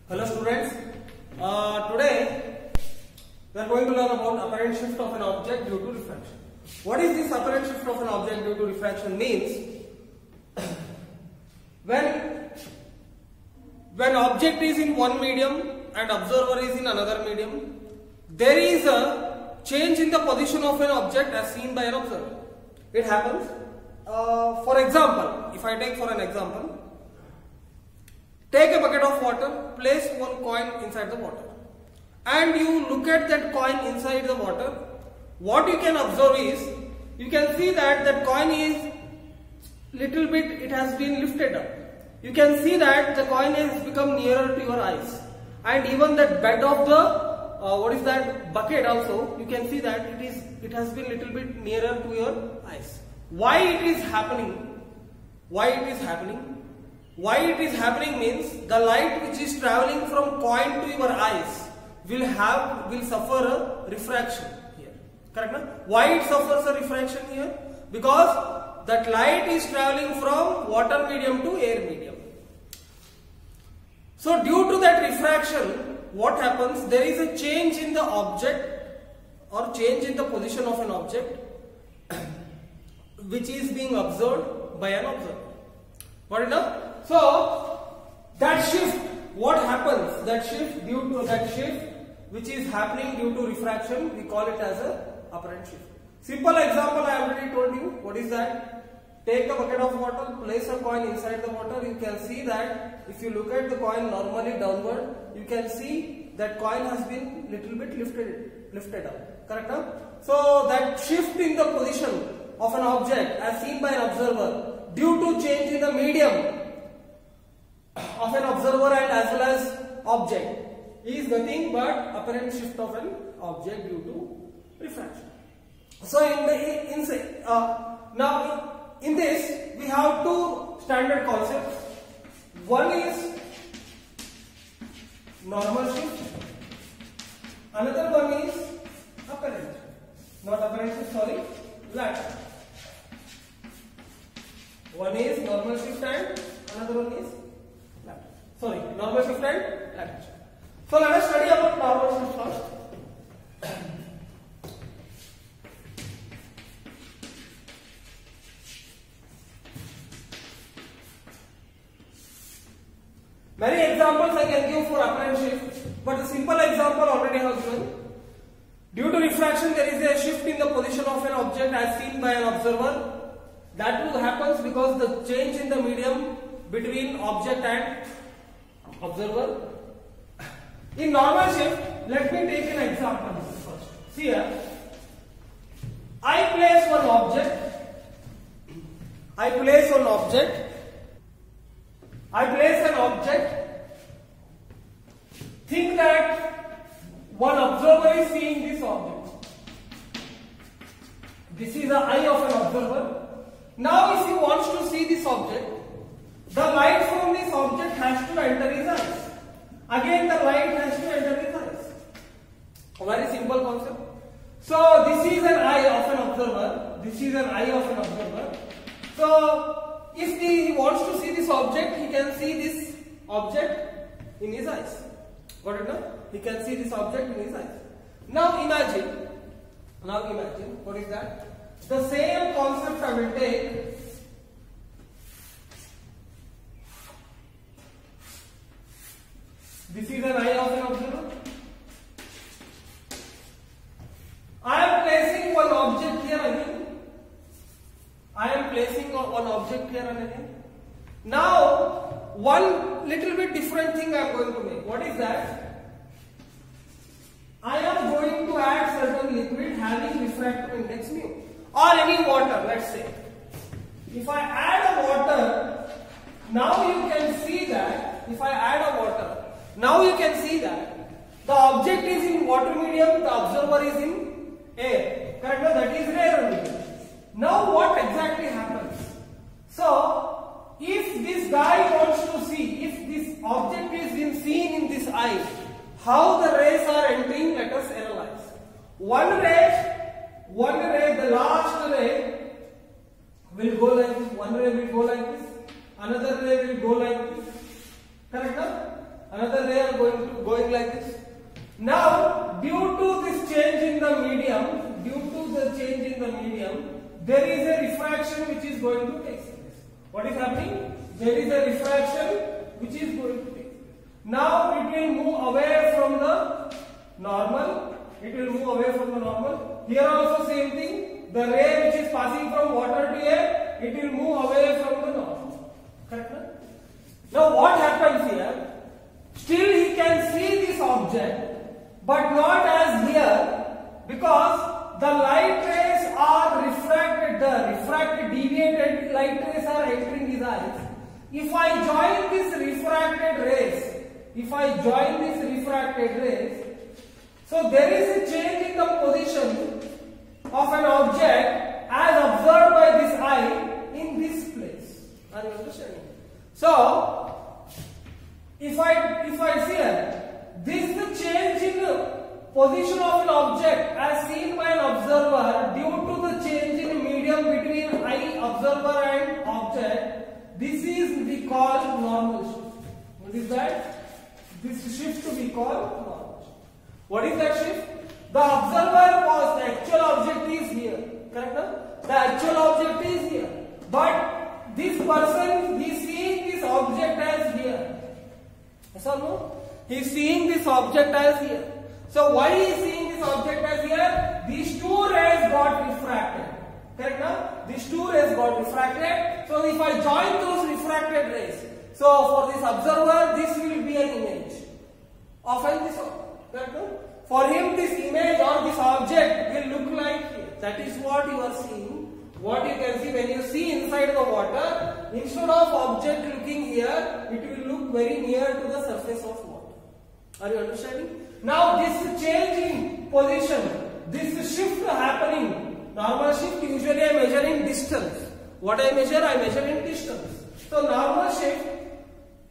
Hello students, today we are going to learn about apparent shift of an object due to refraction. What is this apparent shift of an object due to refraction means? When object is in one medium and observer is in another medium, there is a change in the position of an object as seen by an observer. It happens. For example, if I take for an example, take a bucket of water, place one coin inside the water, and you look at that coin inside the water. What you can observe is, you can see that that coin is little bit, it has been lifted up. You can see that the coin has become nearer to your eyes, and even that bed of the bucket also, you can see that it has been little bit nearer to your eyes. Why it is happening? Why it is happening? Why it is happening means the light which is traveling from coin to your eyes will suffer a refraction here. Correct? Na? Why it suffers a refraction here? Because that light is traveling from water medium to air medium. So due to that refraction, what happens? There is a change in the object or change in the position of an object which is being observed by an observer. Got it now? So that shift, what happens? That shift, due to that shift which is happening due to refraction, we call it as a apparent shift. Simple example I already told you. What is that? Take a bucket of water, place a coin inside the water. You can see that if you look at the coin normally downward, you can see that coin has been little bit lifted up. Correct? Now? So that shift in the position of an object as seen by an observer due to change in the medium of an observer and as well as object is nothing but apparent shift of an object due to refraction. So in this we have two standard concepts. One is normal shift, another one is apparent, not apparent shift, sorry, lateral. One is normal shift and another one is lateral. Sorry, normal shift and lateral shift. So let us study about normal shift first. Many examples I can give for apparent shift, but a simple example already I have given. Due to refraction, there is a shift in the position of an object as seen by an observer. That will happen because the change in the medium between object and observer. In normal shift, let me take an example first. See here, I place an object. Think that one observer is seeing this object. This is the eye of an observer. Now if he wants to see this object, the light from this object has to enter his eyes. Again the light has to enter his eyes. A very simple concept. So this is an eye of an observer. So if he wants to see this object, he can see this object in his eyes. Got it now? He can see this object in his eyes. Now imagine, what is that? The same concept I will take. This is an eye of an observer. I am placing one object here again. Now, one little bit different thing I am going to make. What is that? I am going to add certain liquid having refractive index mu, or any water, let's say. If I add a water, now you can see that the object is in water medium, the observer is in air. Correct? That is rarer medium. Now what exactly happens? So if this guy wants to see, if this object is seen in this eye, how the rays are entering, let us analyze. One ray, the last ray will go like this. One ray will go like this. Another ray will go like this. Correct? another ray are going like this. Now, due to this change in the medium, there is a refraction which is going to take place. What is happening? There is a refraction which is going to take place. Now it will move away from the normal. Here also same thing. The ray which is passing from water to air, it will move away from the normal. Correct? Now what happens here? Still he can see this object, but not as here, because the light rays are refracted. The deviated light rays are entering his eyes. If I join these refracted rays, so there is a change in the position of an object as observed by this eye in this place. Are you understanding? So, if I see this change in the position of an object as seen by an observer due to the change in medium between eye, observer and object, this is we call normal shift. What is that? This shift we call normal shift. What is that shift? The observer was, the actual object is here. Correct? The actual object is here. But this person is seeing this object as here. Yes or no? He is seeing this object as here. So why he is seeing this object as here? These two rays got refracted. Correct now? These two rays got refracted. So if I join those refracted rays, so for this observer, this will be an image of this object. Correct now? For him, this image or this object will look like here. That is what you are seeing. What you can see when you see inside the water, instead of object looking here, it will look very near to the surface of water. Are you understanding? Now this change in position, this shift happening, normal shift usually I measure in distance. What I measure in distance. So normal shift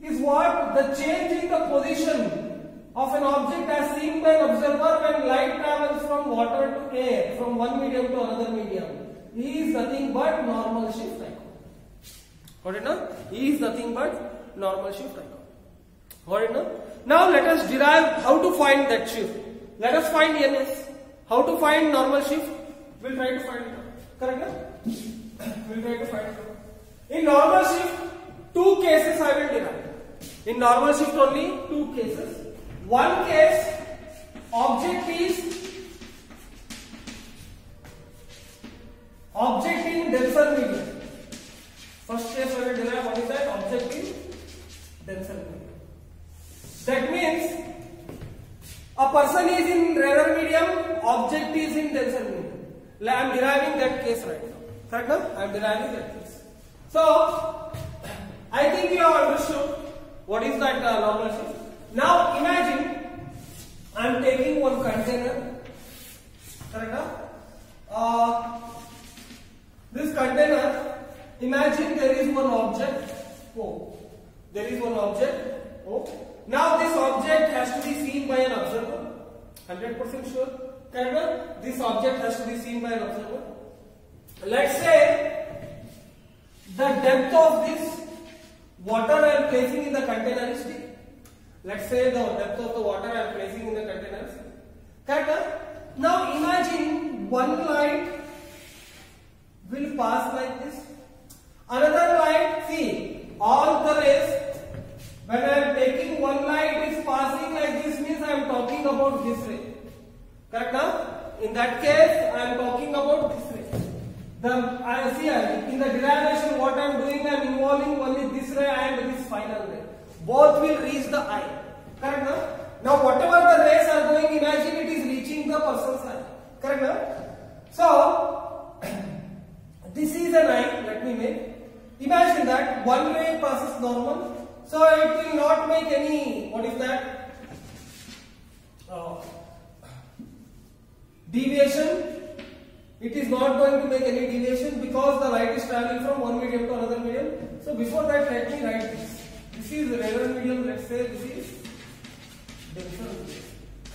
is what? The change in the position of an object as seen by an observer when light travels from water to air, from one medium to another medium. He is nothing but normal shift I call. Got it now? He is nothing but normal shift I call. Got it now? Now let us derive how to find that shift. Let us find NS. How to find normal shift? We'll try to find it. Correct now? We'll try to find it. In normal shift, two cases I will derive. In normal shift only two cases. One case, object in denser medium. First case I will derive, what is that? Object in denser medium. That means a person is in rarer medium, object is in denser medium. I am deriving that case right now. Correct now? I am deriving that case. So, I think you have understood what is that normal shift. Now imagine I am taking one container. Correct now? This container, imagine there is one object O. There is one object O. Now this object has to be seen by an observer. 100% sure. Correct? This object has to be seen by an observer. Let's say the depth of this water I am placing in the container is D. Let's say the depth of the water I am placing in the container is D. Correct? Now imagine one light will pass like this. Another light, see, all the rays, when I am taking one light is passing like this, means I am talking about this ray. Correct now? In that case, I am talking about this ray. I see in the derivation what I am doing, I am involving only this ray and this final ray. Both will reach the eye. Correct now? Now whatever the rays are going, imagine it is reaching the person's eye. Correct now? So, this is an eye, let me make. Imagine that one ray passes normal. So it will not make any, what is that? Deviation. It is not going to make any deviation because the light is traveling from one medium to another medium. So before that, let me write this. This is rarer medium, let's say this is denser medium.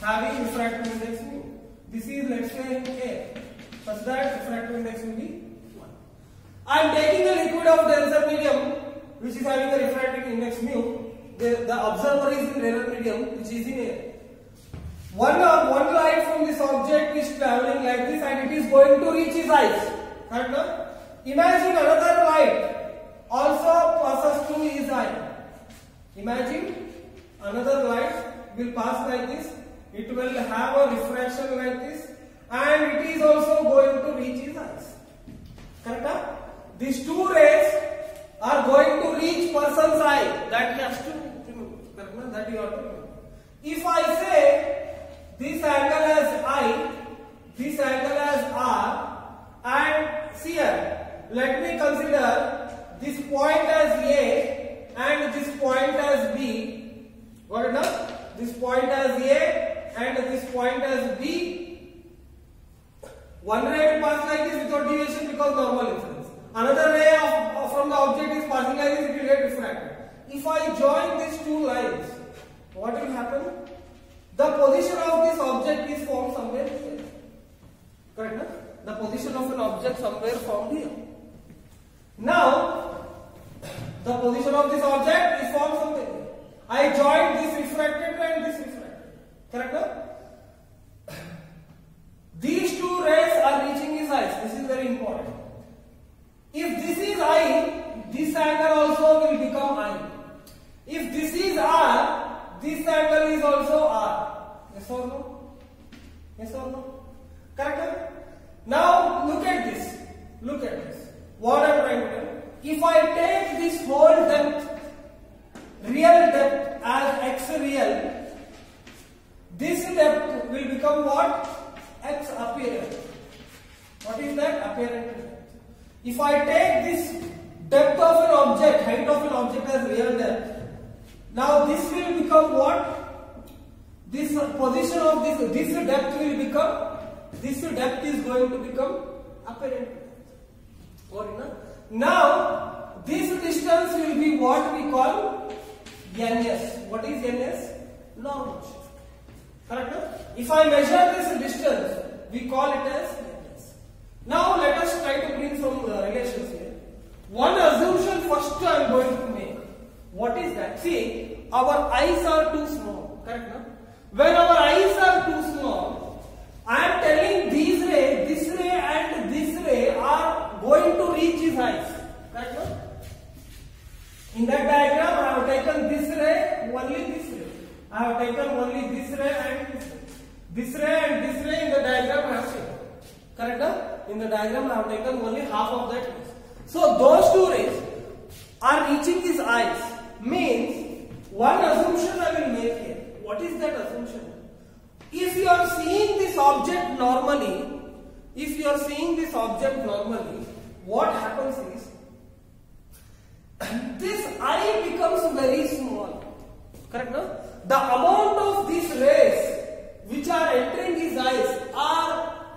Having refractive index mu. This is, let's say, air. Such that refractive index will be 1. I am taking a liquid of denser medium which is having a refractive index mu. the observer is in error medium, which is in air. One light from this object is traveling like this and it is going to reach his eyes. Correct? No? Imagine another light also passes through his eye. Imagine another light will pass like this. It will have a refraction like this and it is also going to reach his eyes. Correct? No? These two rays are going to reach person's eye. That he has to remember. Correct? No? That you have to remember. If I say this angle as I, this angle as R, and see here, let me consider this point as A and this point as B. Got it now? This point as A and this point as B. One ray will pass like this without deviation because normal incidence. Another ray from the object is passing like this, it will get refracted. If I join these two lines, what will happen? The position of this object is formed somewhere here. Correct? No? The position of an object somewhere formed here. Now, the position of this object is formed somewhere here. I joined this refracted and this refracted. Correct? No? These two rays are reaching his eyes. This is very important. If this is I, this angle also will become I. If this is R, this angle is also R. Yes or no? Yes or no? Correct? Now look at this. Look at this. What I am trying to tell. If I take this whole depth, real depth as x real, this depth will become what? X apparent. What is that? Apparent depth. If I take this depth of an object, height of an object as real depth, now this will become what? This position of this depth will become, this depth is going to become apparent depth. Now this distance will be what we call ns. What is ns? Normal shift. Correct? If I measure this distance, we call it as ns. Now let us try to bring some relations here. One assumption first I am going to make. What is that? See, our eyes are too small. Correct? No? When our eyes are too small, I am telling these rays, this ray and this ray are going to reach his eyes. Correct? No? In that diagram, I have taken this ray, only this ray. I have taken only this ray and this ray. This ray and this ray in the diagram I have taken. Correct? No? In the diagram, I have taken only half of that. So those two rays are reaching his eyes. Means one assumption I will make here. What is that assumption? If you are seeing this object normally, what happens is this eye becomes very small. Correct? No? The amount of these rays which are entering his eyes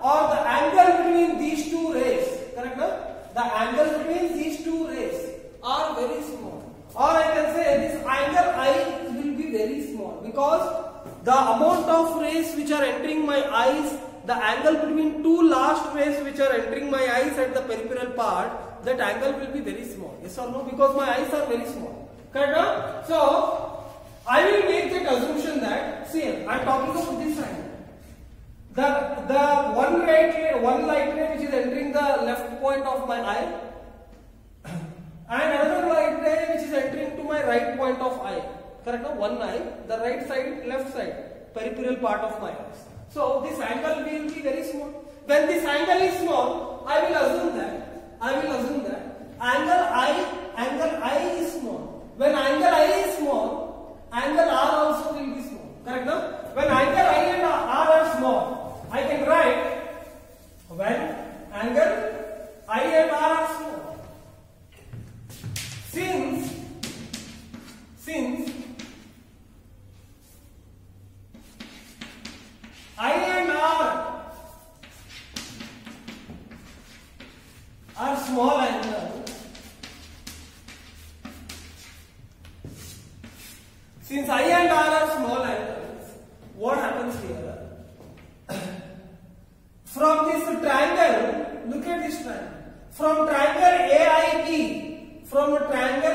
or the angle between these two rays. Correct? No? The angle between these two rays are very small. Or I can say this angle I will be very small because the amount of rays which are entering my eyes, the angle between two last rays which are entering my eyes at the peripheral part, that angle will be very small. Yes or no? Because my eyes are very small. Correct? So I will make that assumption that, see, I am talking about this angle. The one light ray which is entering the left point of my eye, and another light ray which is entering to my right point of eye. Correct? No? One eye, the right side, left side, peripheral part of my eyes. So this angle will be very small. When this angle is small, I will assume that angle I is small. When angle I is small, angle R also will be small. Correct? No? When angle I and R are small, I can write when angle I and R are small. Since I and R are small angles, what happens here? From this triangle, look at this triangle. From triangle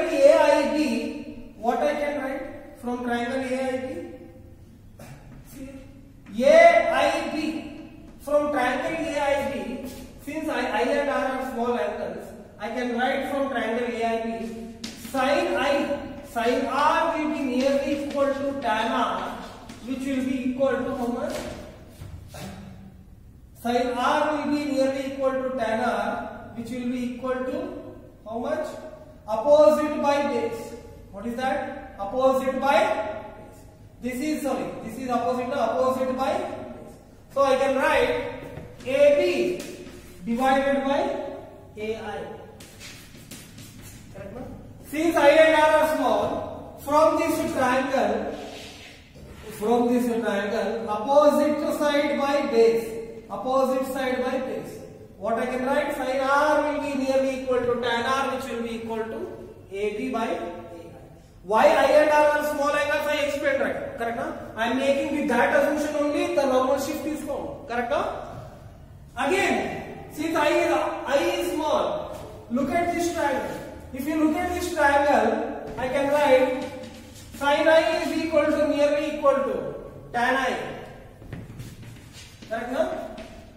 AIB, what I can write? from triangle AIB? AIB from triangle AIB, since I and R are small angles, I can write from triangle AIB sin R will be nearly equal to tan R, which will be equal to how much? Sin R will be nearly equal to tan R, which will be equal to how much? Opposite by base. What is that? Opposite by base. This is opposite by base. So I can write AB divided by AI. Correct? Since I and R are small, from this triangle, opposite side by base. What I can write? Sin R will be nearly equal to tan R, which will be equal to AB by AI. Why I and R are small angles, I explained right. Correct? I am making with that assumption only the normal shift is found. Correct? Again, since I is small, look at this triangle. If you look at this triangle, I can write sin I is equal to nearly equal to tan I. Correct? No?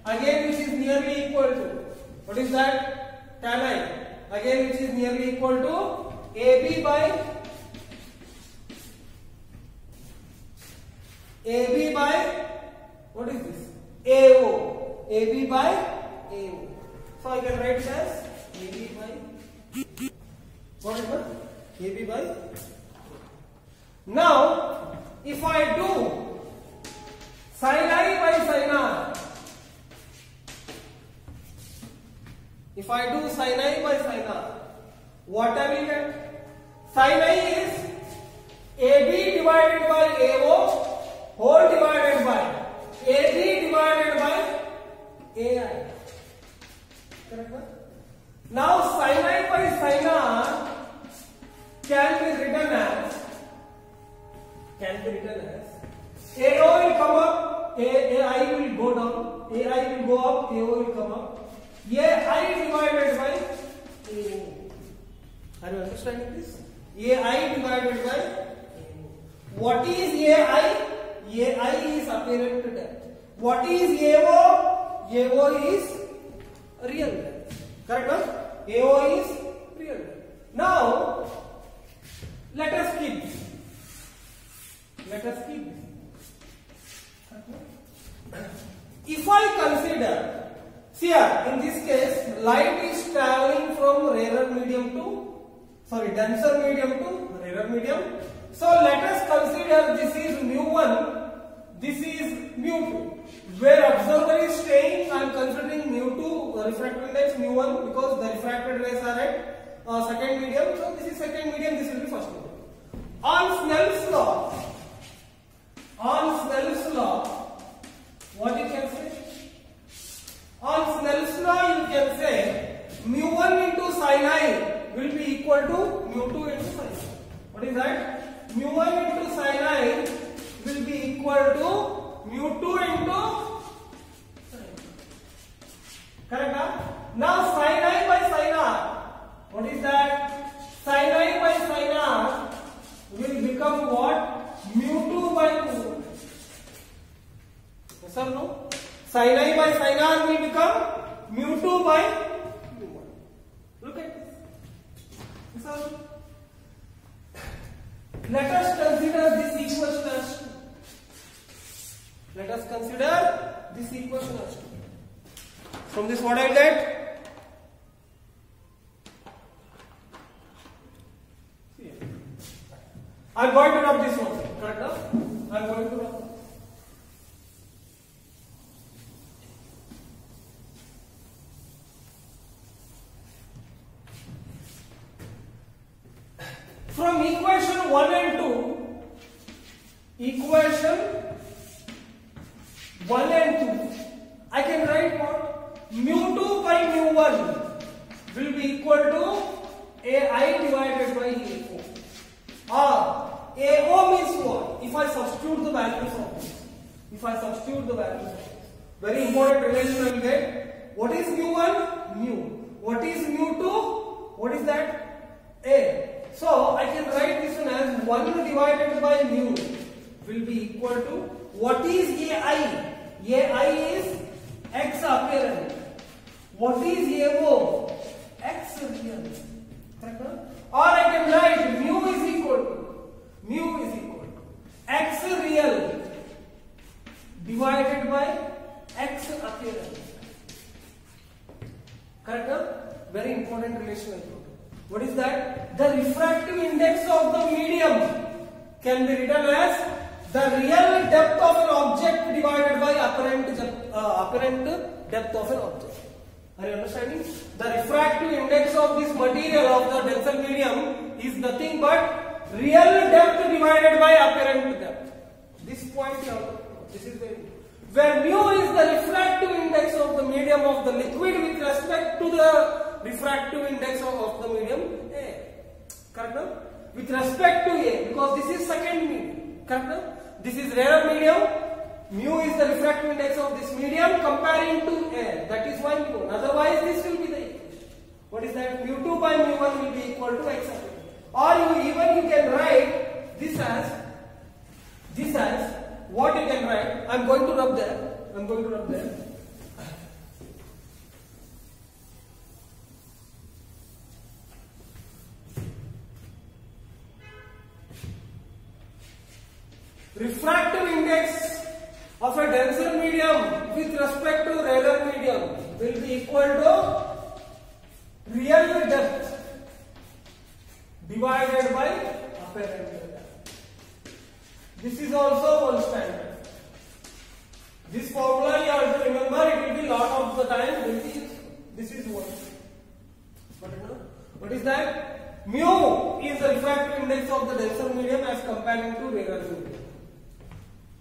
Again, which is nearly equal to, what is that? Tan I. Again, which is nearly equal to AB by what is this? AO. AB by AO. So I can write it as AB by what is that? AB by. Now, if I do sin I by sin R, what I will get? Sin I is AB divided by AO whole divided by AB divided by AI. Correct? Now sin I by sin R can be written as AO will come up, AI will go down, AI will go up, AO will come up. AI divided by AO. Are you understanding this? AI divided by AO. What is AI? AI is apparent depth. What is AO? AO is real depth. Correct? AO is real depth. Now, let us keep this. If I consider, see here, in this case, light is traveling from denser medium to rarer medium. So let us consider this is mu1, this is mu2. Where observer is staying, I am considering mu2 refractive index, mu1, because the refracted rays are at second medium. So this is second medium, this will be first medium. On Snell's law, what you can say? On Snell's law, you can say mu1 into sin I will be equal to mu2 into sin I. What is that? Mu1 into sin I will be equal to mu2 into sin I. Correct? Now sin I by sin R. What is that? Sin I by sin R will become what? Mu2 by 2. Yes or no? Sin I by sin R will become mu2 by mu1. Look at this. Yes or no? Let us consider this equation as 2. Let us consider this equation as 2. From this, what I get? I am going to rub this one. Correct? I am going to rub. From equation 1 and 2, I can write what? Mu2 by mu1 will be equal to AI divided by AO. Or AO means what? If I substitute the values of this. Very important relation I will get. What is mu1? Mu. What is mu2? What is that? A. So I can write this one as 1 divided by mu will be equal to, what is AI? AI is X apparent. What is AO? X real. Correct? Or I can write mu is equal to X real divided by X apparent. Correct? Very important relation. What is that? The refractive index of the medium can be written as the real depth of an object divided by apparent depth of an object. Are you understanding? The refractive index of this material of the denser medium is nothing but real depth divided by apparent depth. This point here, this is very, where mu is the refractive index of the medium of the liquid with respect to the refractive index of the medium A. Correct? With respect to A, because this is second medium. Correct? This is rarer medium. Mu is the refractive index of this medium comparing to A. That is why mu. Otherwise, this will be the equation. What is that? Mu2 by mu1 will be equal to X. Or you can write this as what you can write. I'm going to rub there. Refractive index of a denser medium with respect to rarer medium will be equal to real depth divided by apparent depth. This is also one standard. This formula you have to remember, it will be lot of the time will be used. This is one. What is that? Mu is the refractive index of the denser medium as comparing to rarer medium,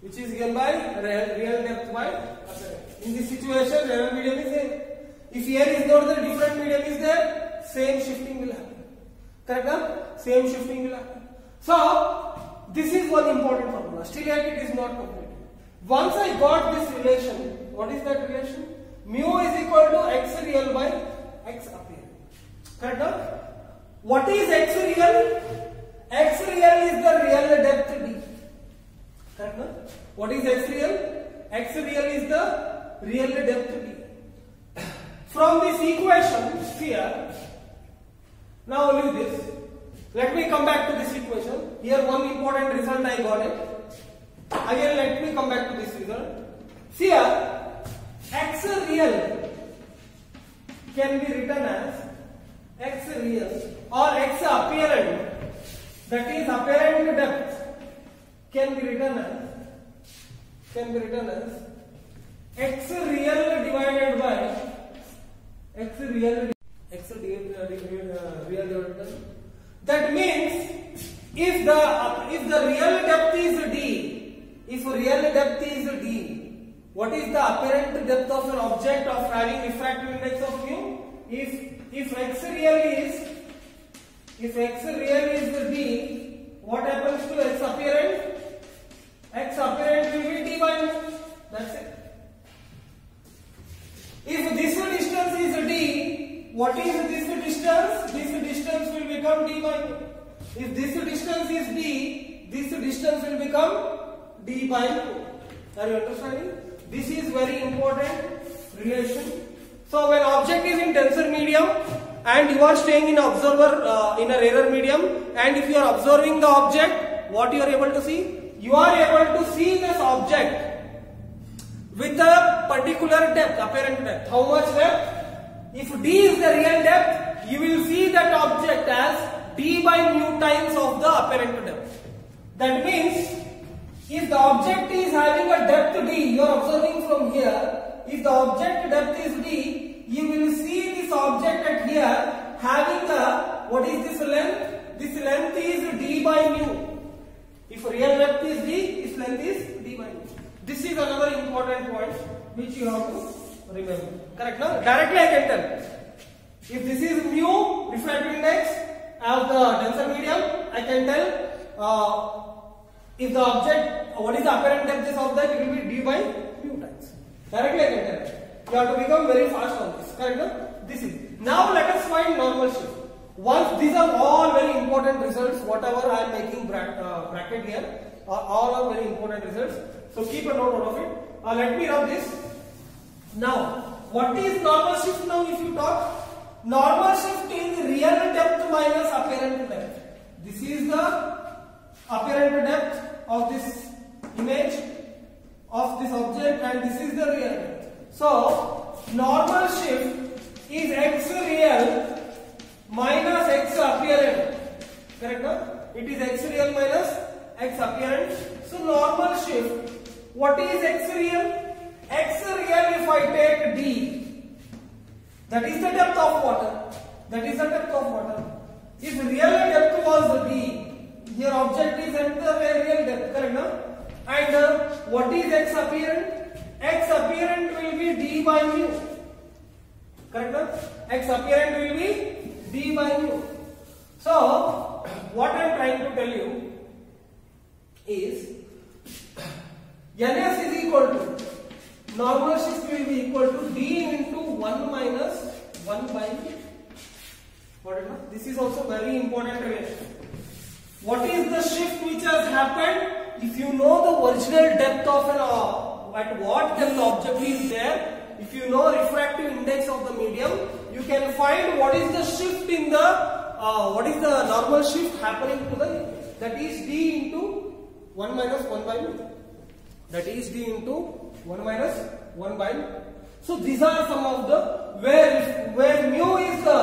which is given by real depth by apparent. In this situation, rarer medium is there. If here is not there, different medium is there, same shifting will happen. Correct? Same shifting will happen. So, this is one important formula. Still yet it is not complete. Once I got this relation, what is that relation? Mu is equal to X real by X apparent. Correct? What is X real? X real is the real depth D. Correct? What is X real? X real is the real depth D. From this equation here, now leave this. Let me come back to this equation. Here one important result I got it. Again let me come back to this result. See here, X real can be written as X real or X apparent, that is apparent depth, can be written as X real divided by X real divided by. That means if the real depth is D, what is the apparent depth of an object of having refractive index of mu? If X real is D, what happens to X apparent? X apparent will be D by mu. That's it. If this distance is D, what is this distance? This distance will become D by mu. If this distance is D, this distance will become D by mu. Are you understanding? This is very important relation. So when object is in denser medium and you are staying in observer in a rarer medium, and if you are observing the object, what you are able to see? You are able to see this object with a particular depth, apparent depth. How much depth? If D is the real depth, you will see that object as D by mu times of the apparent depth. That means, if the object is having a depth D, you are observing from here, if the object depth is D, you will see this object at here having a, what is this length? This length is D by mu. If real depth is D, this length is D by mu. This is another important point which you have to remember. Correct? Now, directly I can tell. If this is mu, refractive index of the denser medium, I can tell if the object, what is the apparent depth of that, it will be D by mu times. Directly I can tell. You have to become very fast on this. Correct? Now, this is. Now let us find normal shift. Once these are all very important results, whatever I am making bracket here, all are very important results. So keep a note of it. Let me rub this. Now, what is normal shift now if you talk? Normal shift is real depth minus apparent depth. This is the apparent depth of this image of this object and this is the real depth. So, normal shift is x real minus x apparent. Correct? No? It is x real minus x apparent. So, normal shift. What is x real? X real if I take d, that is the depth of water. That is the depth of water. If real depth was d, here object is at the real depth, correct? No? And what is x apparent? X apparent will be d by mu. Correct? No? X apparent will be d by mu. So, what I am trying to tell you is Ns is equal to normal shift will be equal to d into 1 minus 1 by whatever. This is also very important relation. What is the shift which has happened? If you know the original depth of an at what depth object is there, if you know refractive index of the medium, you can find what is the shift in the what is the normal shift happening to the, that is d into 1 minus 1 by mu. That is d into 1 minus 1 by mu. So these are some of the where mu is the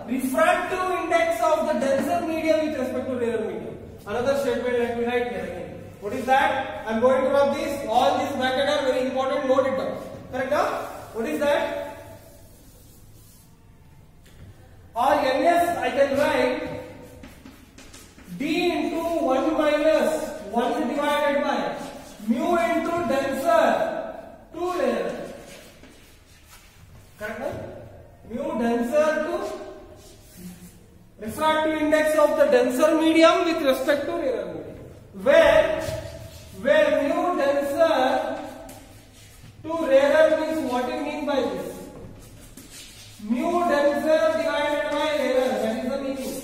refractive index of the denser medium with respect to rarer medium. Another statement let me write here again. What is that? I am going to rub this. All these brackets are very important. Note it down. Correct? Now, what is that? Or Ns I can write d into 1 minus 1 divided by mu into denser to rarer. Correct? Mu denser to refractive index of the denser medium with respect to rarer medium. Where mu denser to rarer means what do you mean by this? Mu denser divided by rarer, that is the meaning.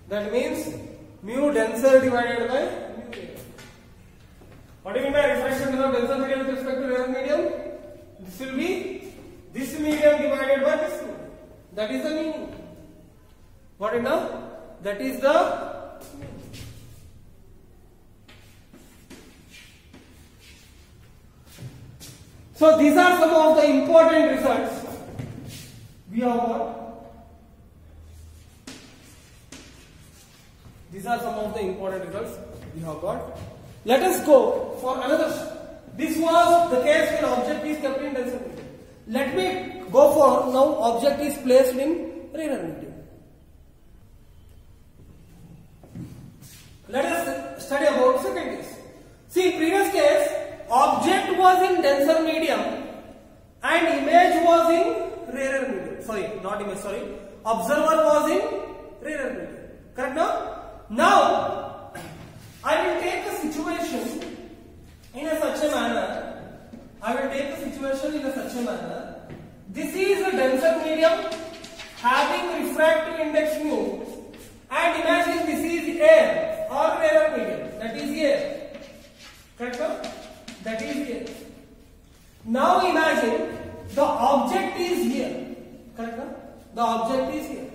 That means mu denser divided by mu rarer. What do you mean by refraction of denser medium with respect to rarer medium? This will be this medium divided by this medium. That is the meaning. Got it now? That is the So these are some of the important results we have got. These are some of the important results we have got. Let us go for another. This was the case when object is kept in denser medium. Let me go for now object is placed in rarer medium. Let us study about second case. See, previous case, object was in denser medium and image was in rarer medium. Sorry, not image, sorry. Observer was in rarer medium. Correct now? Now, I will take a situation in a such a manner. This is a denser medium having refractive index mu, and imagine this is air or rarer medium. That is air. Correct? That is air. Now imagine the object is here. Correct? The object is here.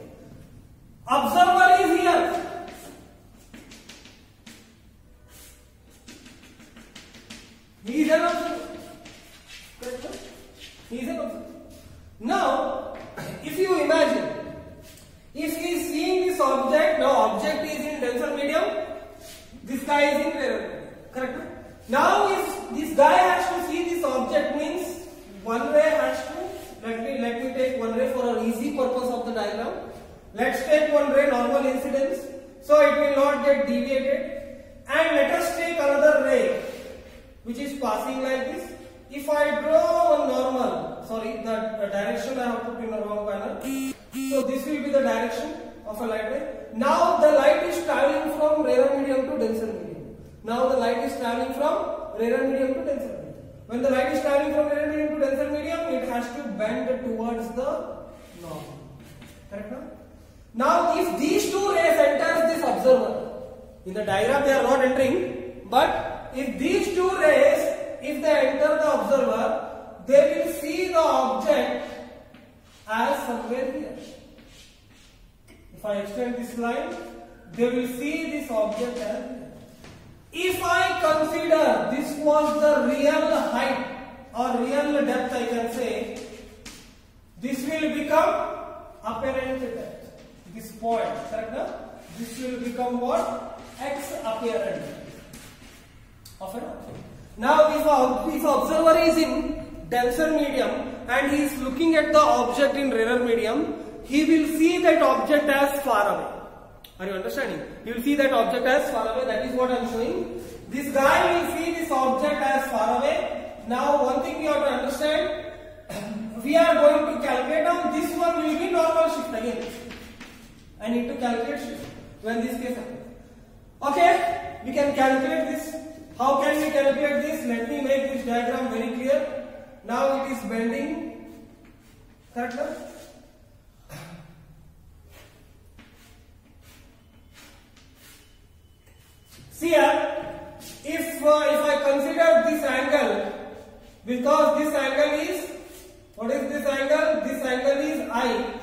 Observer is here. He is an observer. Correct? He is an observer. Now, if you imagine, if he is seeing this object, now object is in denser medium, this guy is in rarer medium. Correct? Now, if this guy has to see this object, means one ray has to, let me take one ray for an easy purpose of the diagram. Let's take one ray normal incidence, so it will not get deviated, and let us take another ray which is passing like this. If I draw a normal, sorry, the direction I have put in the wrong manner. So this will be the direction of a light ray. Now the light is traveling from rarer medium to denser medium. Now the light is traveling from rarer medium to denser medium. When the light is traveling from rarer medium to denser medium, it has to bend towards the norm. Correct? Now, if these two rays enters this observer, in the diagram they are not entering, but if these two rays, if they enter the observer, they will see the object as somewhere here. If I extend this line, they will see this object as here. If I consider this was the real height or real depth, I can say, this will become apparent depth. This point, correct? This will become what? X apparent of an object. Now, if observer is in denser medium and he is looking at the object in rarer medium, he will see that object as far away. Are you understanding? He will see that object as far away. That is what I am showing. This guy will see this object as far away. Now, one thing we have to understand, we are going to calculate on this one will be normal shift again. I need to calculate shift when this case happens. Okay, we can calculate this. How can we calculate this? Let me make this diagram very clear. Now it is bending. Correct? See here, if I consider this angle, because this angle is, what is this angle? This angle is I.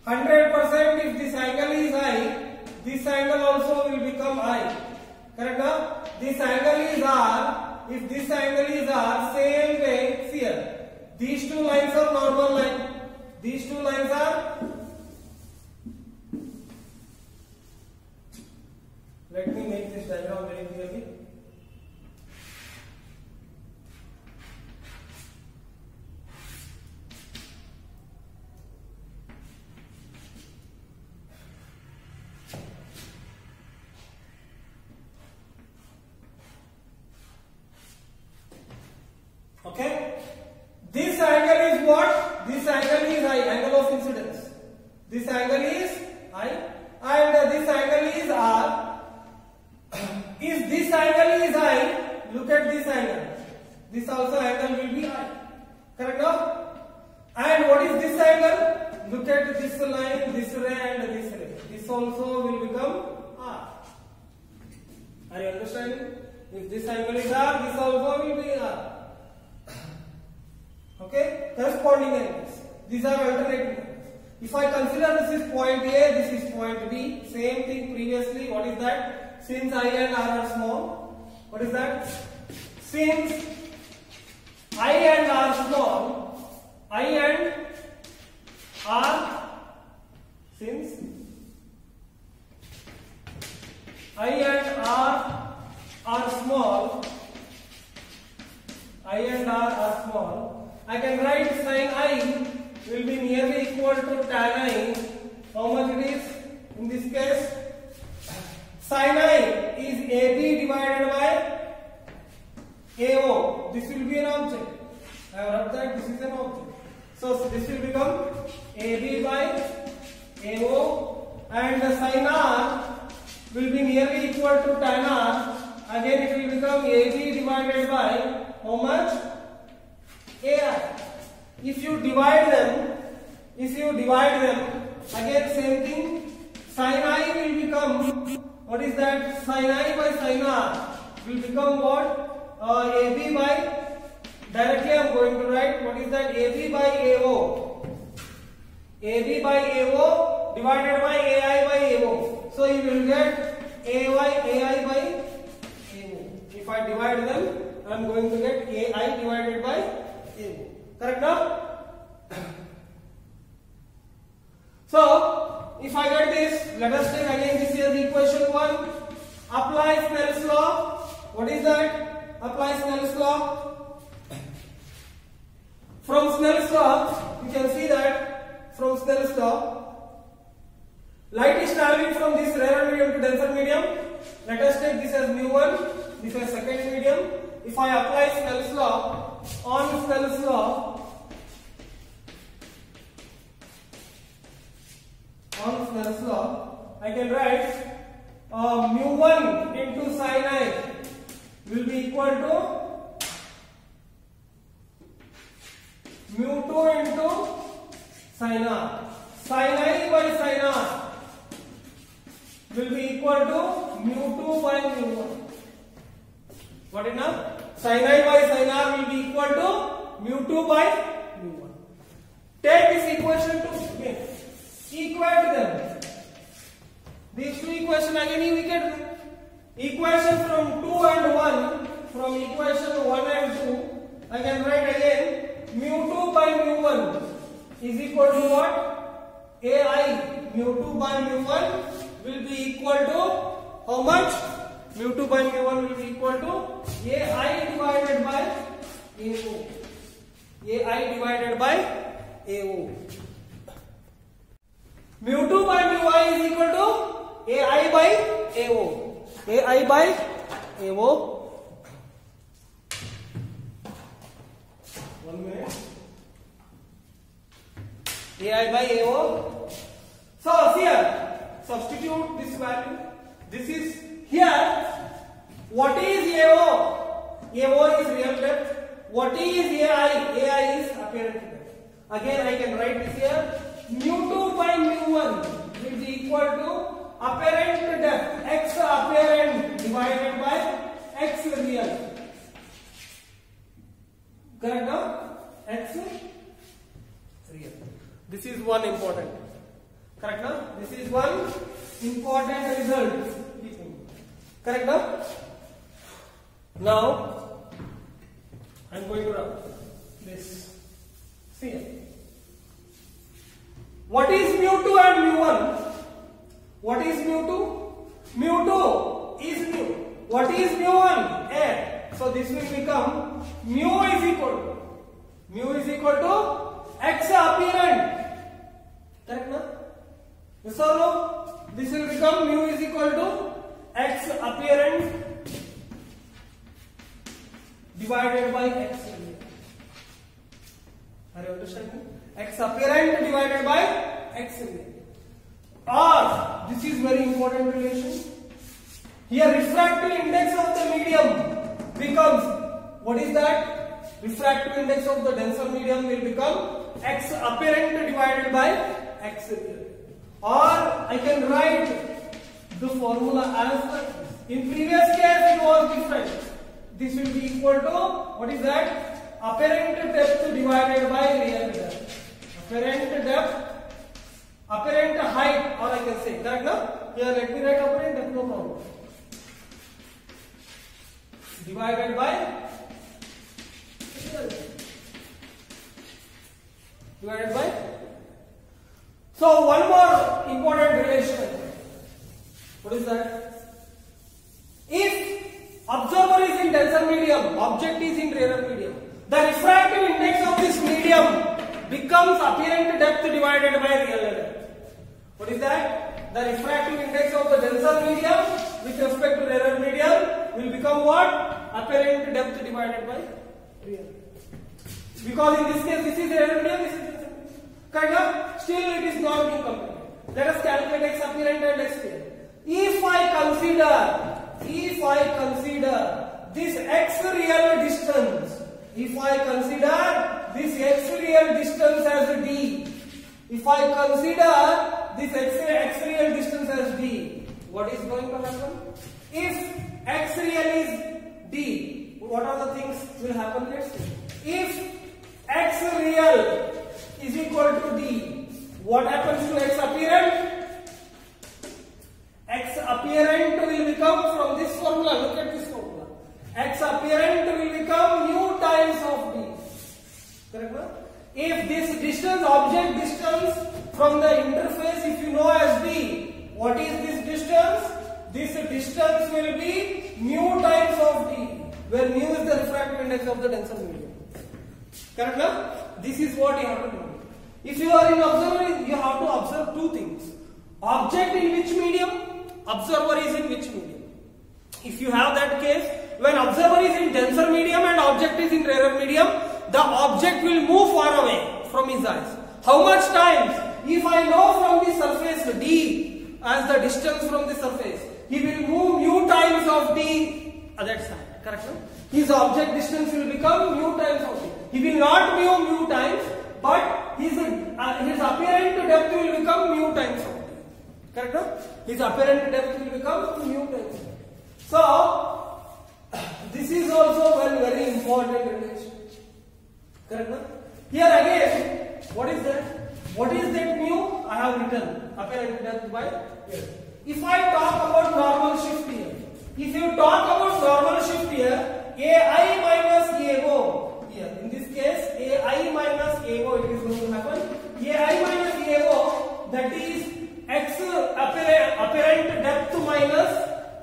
100% if this angle is I, this angle also will become I. Correct now? This angle is R. If this angle is R, same way, see here. These two lines are normal line. These two lines are, let me make this diagram very clearly. Okay, this angle is what? This angle is I, angle of incidence. This angle is I, and this angle is R. If this angle is I, look at this angle. This also angle will be I. Correct now? And what is this angle? Look at this line, this ray and this ray. This also will become R. Are you understanding? If this angle is R, this also will be R. Okay, corresponding angles. These are alternating angles. If I consider this is point A, this is point B, same thing previously. What is that? Since I and R are small, what is that? Since I and R small, I and R, since I and R are small, I and R are small, I can write sin I will be nearly equal to tan I. How much it is? In this case, sin I is AB divided by AO. This will be an object. I have wrote that this is an object. So this will become AB by AO, and sin R will be nearly equal to tan R. Again it will become AB divided by how much? AI. If you divide them, again same thing, sin I will become, what is that? Sin I by sin R will become what? AB by, directly I am going to write, what is that? AB by AO. AB by AO divided by AI by AO. So you will get AI by AO. If I divide them, I am going to get AI divided by AO. Correct now? So, if I get this, let us take again this is equation 1. Apply Snell's law. What is that? Apply Snell's law. From Snell's law, you can see that from Snell's law, light is traveling from this rarer medium to denser medium. Let us take this as mu1, this as second medium. If I apply Snell's law, on Snell's law, I can write mu1 into sin I will be equal to mu2 into sin r. Sin I by sin r will be equal to mu2 by mu1. What is now? Sin I by sin r will be equal to mu2 by mu1. Take this equation to again equate them. These two equations again you equate them. Equation from 2 and 1, from equation 1 and 2, I can write again mu2 by mu1 is equal to what? AI mu2 by mu1 will be equal to how much? Mu2 by mu1 will be equal to AI divided by AO. AI divided by AO. Mu2 by mu1 is equal to AI by AO. AI by AO. 1 minute. AI by AO. So here, substitute this value. This is here. What is AO? AO is real depth. What is AI? AI is apparent depth. Again, I can write this here. mu2 by mu1 will be equal to apparent depth, x apparent divided by x real. Correct now? X real. This is one important. Correct now? This is one important result. Correct now? Now, I am going to rub this. See here. What is mu2 and mu1? What is mu2? mu2 is mu. What is mu1? Air. So this will become mu is equal to x apparent. Correct na? Yes or no? This will become mu is equal to x apparent divided by x real. Are you understanding? X apparent divided by x real. Or this is very important relation. Here refractive index of the medium becomes, what is that? Refractive index of the denser medium will become x apparent divided by x real. Or I can write the formula as in previous case it was different. This will be equal to, what is that? Apparent depth divided by real depth. Apparent depth, apparent height, or I can say, correct now? Here let me write apparent depth, no problem. Divided by divided by. So one more important relation. What is that? If observer is in denser medium, object is in rarer medium, the refractive index of this medium becomes apparent depth divided by real depth. What is that? The refractive index of the denser medium with respect to rarer medium will become what? Apparent depth divided by real. Because in this case this is rarer medium, this is denser medium. Correct? Still it is not being completed. Let us calculate x apparent and x real. If I consider this x real distance, if I consider this x real distance as d, if I consider this x real distance as d, what is going to happen? If x real is d, what are the things will happen? Let's see. If x real is equal to d, what happens to x apparent? X apparent will become from this formula. Look at this formula. X apparent will become mu times of d. Correct now? If this distance, object distance from the interface, if you know as d, what is this distance? This distance will be mu times of d, where mu is the refractive index of the denser medium. Correct now? This is what you have to do. If you are in observer, you have to observe two things. Object in which medium? Observer is in which medium? If you have that case, when observer is in denser medium and object is in rarer medium, the object will move far away from his eyes. How much times? If I know from the surface d as the distance from the surface, he will move mu times of d at that side. Correct? His object distance will become mu times of d. He will not be mu times, but his apparent depth will become mu times of t. Correct? No? His apparent depth will become mu times. So this is also one very important relation. Correct? No? Here again, what is that? What is that mu? I have written apparent depth by here. If I talk about normal shift here, if you talk about normal shift here, AI minus AO here. In this case, AI minus AO it is going to happen. AI minus AO, that is x apparent depth minus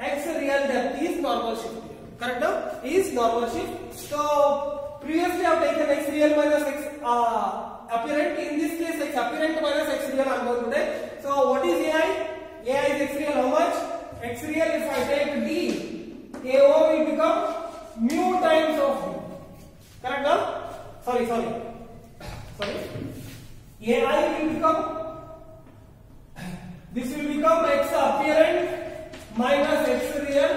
x real depth is normal shift here. Correct? Now is normal shift. So previously I have taken x real minus x apparent. In this case, x apparent minus x real I am going to take. So what is AI? AI is x real. How much? X real, if I take d, AO will become mu times of d. Correct? Now? Sorry. AI will become, this will become x apparent minus x real.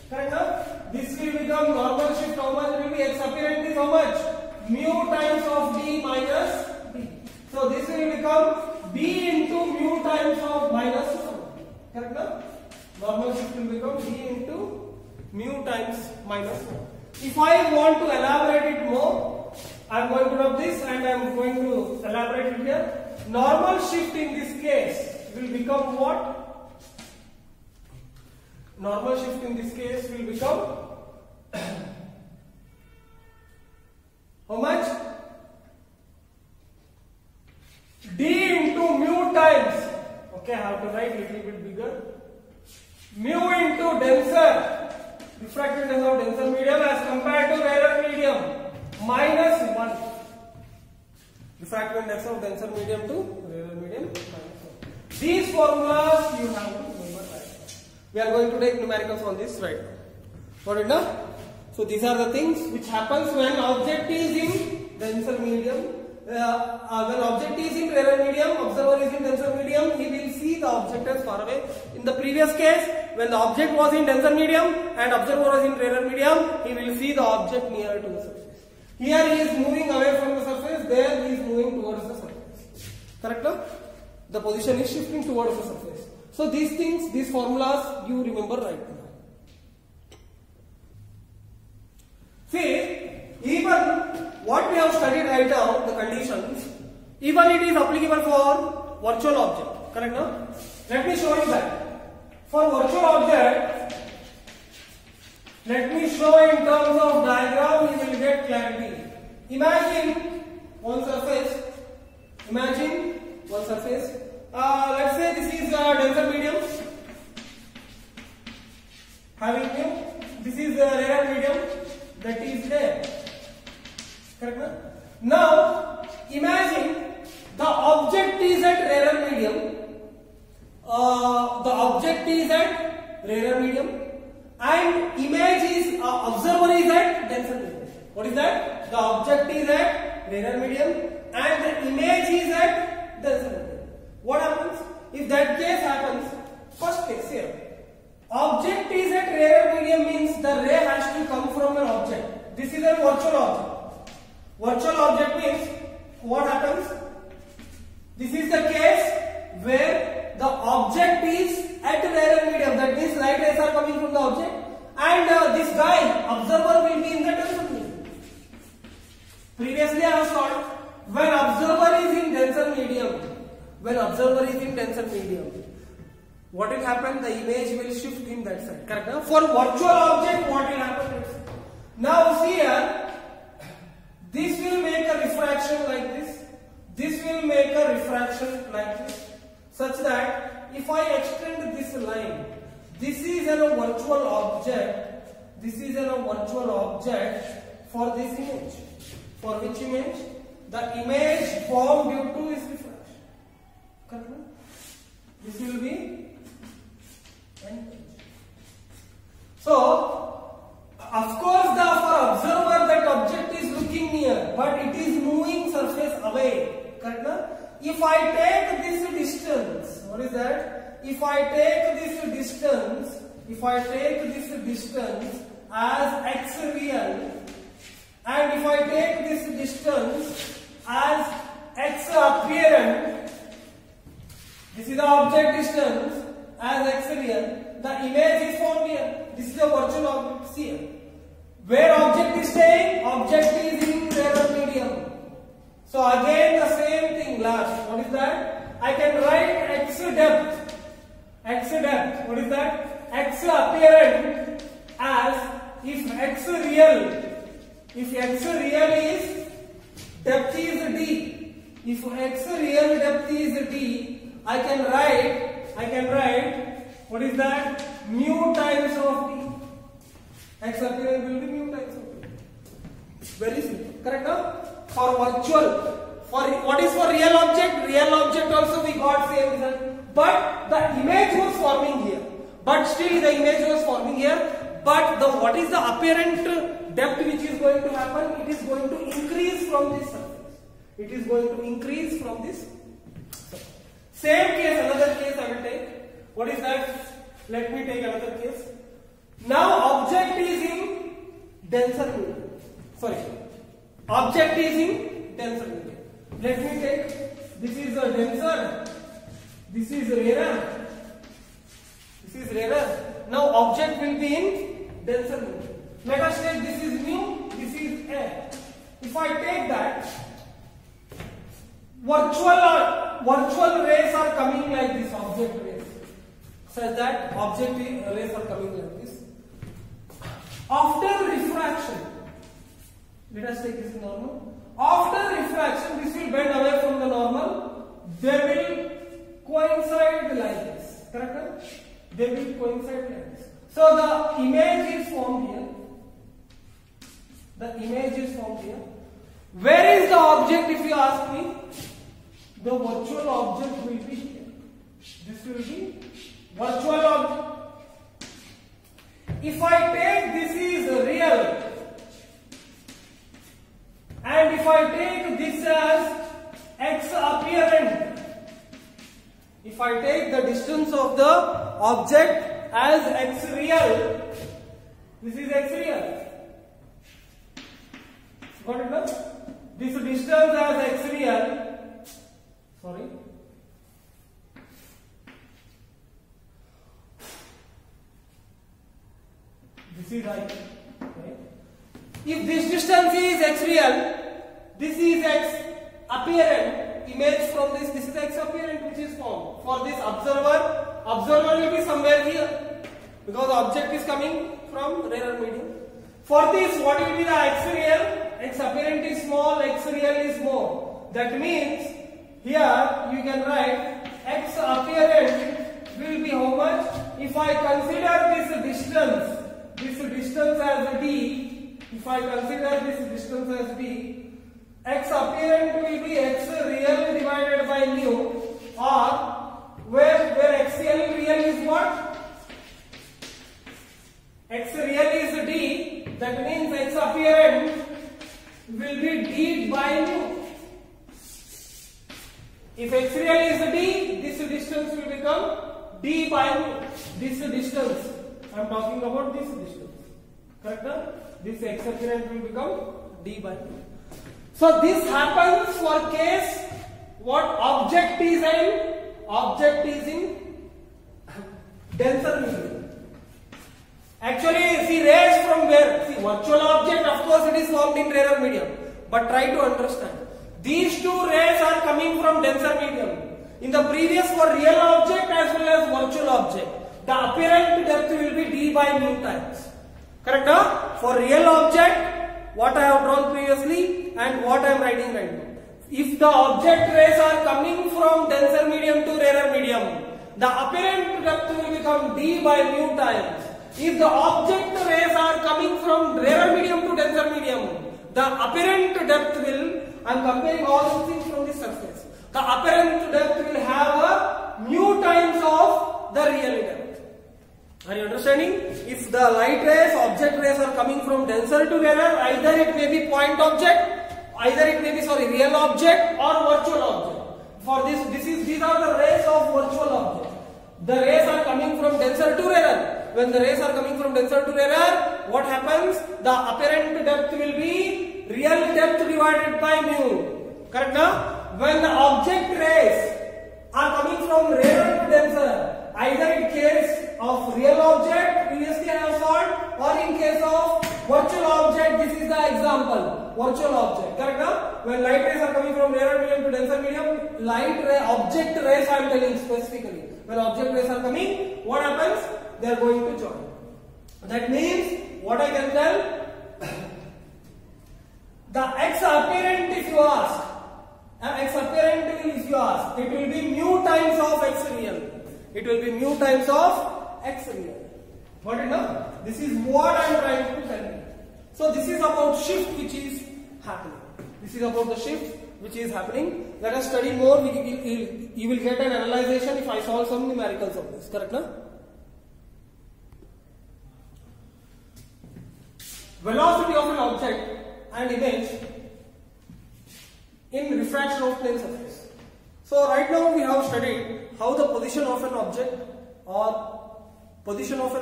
Correct? Now? This will become normal shift. How much will be? X apparent is how much? Mu times of d minus d. So this will become b into mu times of minus 1. Correct? Now? Normal shift will become d into mu times minus 1. If I want to elaborate it more, I am going to rub this and I am going to elaborate it here. Normal shift in this case will become what? Normal shift in this case will become how much? D into mu times. Okay, I have to write a little bit bigger. Mu into denser, refractive index of denser medium as compared to rarer medium, minus 1. Refractive index of denser medium to rarer medium, minus 1. These formulas you have to remember right. We are going to take numericals on this right now. Got it now? So these are the things which happens when object is in denser medium. When object is in rarer medium, observer is in denser medium, he will see the object as far away. In the previous case, when the object was in denser medium and observer was in rarer medium, he will see the object nearer to the surface. Here he is moving away from the surface, there he is moving towards the surface. Correct? No? The position is shifting towards the surface. So these things, these formulas you remember right now. See, even what we have studied right now, the conditions, even it is applicable for virtual object. Correct? No? Let me show you that. For virtual object, let me show in terms of diagram, you will get clarity. Imagine one surface. Let's say this is denser medium having mu. This is rarer medium that is there. Correct? Now imagine the object is at rarer medium. And image is observer is at denser medium. What is that? The object is at rarer medium and the image is at denser medium. What happens? If that case happens, first case here, object is at rarer medium means the ray has to come from an object. This is a virtual object. Virtual object means what happens? This is the case where the object is at rarer medium. That means light rays are coming from the object, and this guy, observer, will be in the denser medium. Previously I have taught when observer is in denser medium, what will happen? The image will shift in that side. Correct? Now, for virtual object, what will happen? Now see here, this will make a refraction like this. This will make a refraction like this, such that if I extend this line, this is a virtual object. This is a virtual object for this image. For which image? The image formed due to this refraction. Correct? This will be an image. So, of course, for observer that object is looking near, but it is moving surface away. Correct? If I take this distance, what is that? If I take this distance as x real and if I take this distance as x apparent, this is the object distance as x real, the image is formed here. This is the virtual object here. Where object is staying? Object is in rarer medium. So again the same thing last. What is that? I can write x depth. X depth. What is that? X apparent as if x real. If x real is depth is d. If x real depth is d, I can write what is that? Mu times of d. X apparent will be mu times of d. Very simple. Correct? Now? For virtual. For what is for real object? Real object also we got same result. But the image was forming here. But still the image was forming here. But the what is the apparent depth which is going to happen? It is going to increase from this surface. It is going to increase from this surface. Same case, another case I will take. What is that? Let me take another case. Now object is in denser medium. Sorry. Object is in denser medium. Let me take, this is a denser, this is rarer, this is rarer. Now object will be in denser medium. Let us take this is mu, this is air. If I take that, virtual rays are coming like this, object rays. Such that object rays are coming like this. After refraction, let us take this normal. After refraction, this will bend away from the normal. They will coincide like this. Correct? They will coincide like this. So the image is formed here. The image is formed here. Where is the object if you ask me? The virtual object will be here. This will be virtual object. If I take this is real, and if I take this as x apparent, if I take the distance of the object as x real, this is x real. Got it now? This distance as x real, sorry. This is right. Okay. If this distance is x real, this is x apparent, image from this is x apparent which is formed. For this observer will be somewhere here because object is coming from rarer medium. For this, what will be the x real? X apparent is small, x real is more. That means here you can write x apparent will be how much? If I consider this distance as d, if I consider this distance as d, x apparent will be x real divided by mu, or where x real is what? X real is d, that means x apparent will be d by mu. If x real is d, this distance will become d by mu. This distance, I am talking about this distance. Correct? This x apparent will become d by mu. So this happens for case what object is in denser medium. Actually, see rays from where? See virtual object, of course it is formed in rarer medium. But try to understand. These two rays are coming from denser medium. In the previous for real object as well as virtual object, the apparent depth will be d by mu times. Correct? For real object, what I have drawn previously and what I am writing right now. If the object rays are coming from denser medium to rarer medium, the apparent depth will become d by mu times. If the object rays are coming from rarer medium to denser medium, the apparent depth will, I am comparing all these things from this surface, the apparent depth will have a mu times of the real depth. Are you understanding? If the light rays, object rays are coming from denser to rarer, either it may be point object, either it may be real object or virtual object. For these are the rays of virtual object. The rays are coming from denser to rarer. When the rays are coming from denser to rarer, what happens? The apparent depth will be real depth divided by mu. Correct now? When the object rays are coming from rarer to denser, either in case of real object, previously I have solved, or in case of virtual object, this is the example, virtual object. Correct now? When light rays are coming from rarer medium to denser medium, object rays I am telling specifically. When object rays are coming, what happens? They are going to join. That means, what I can tell, the x apparent if you ask, it will be mu times of x real. It will be mu times of x real. Got it now? This is what I am trying to tell you. So this is about shift which is happening. This is about the shift which is happening. Let us study more. You will get an analyzation if I solve some numericals of this. Correct now? Velocity of an object and image in refraction of plane surface. So right now we have studied how the position of an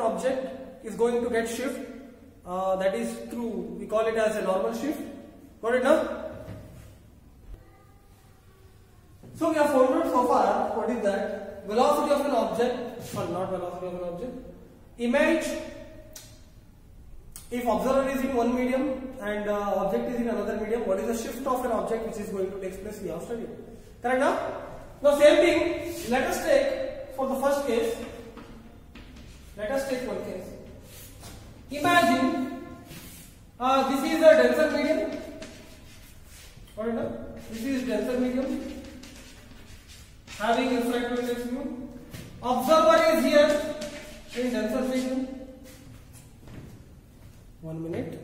object is going to get shift. That is through, we call it as a normal shift. Got it now? So we have found out so far what is that? Velocity of an object, or not velocity of an object, image. If observer is in one medium and object is in another medium, what is the shift of an object which is going to take place? We have studied. Correct now? Now same thing, let us take for the first case, let us take one case. Imagine this is a denser medium. What is that? This is denser medium having refractive index mu. Observer is here in denser medium. 1 minute.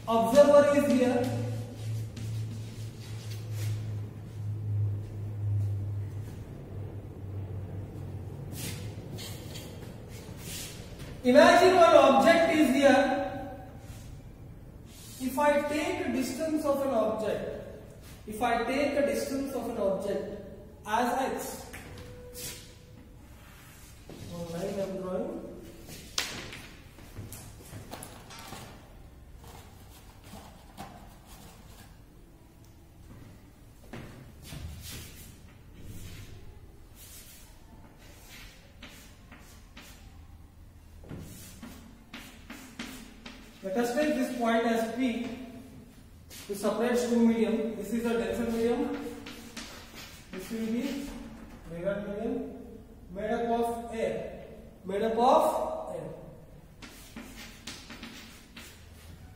Observer is here. Imagine one object is here. If I take a distance of an object, as x, line I am drawing. Let us take this point as P to separate two medium. This is a denser medium. This will be rarer medium made up of air.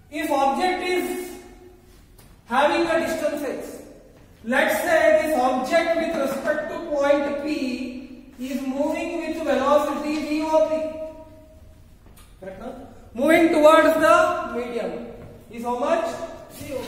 If object is having a distance x, let's say this object with respect to point P is moving with velocity v over p. Correct now? Moving towards the medium is how much? 0.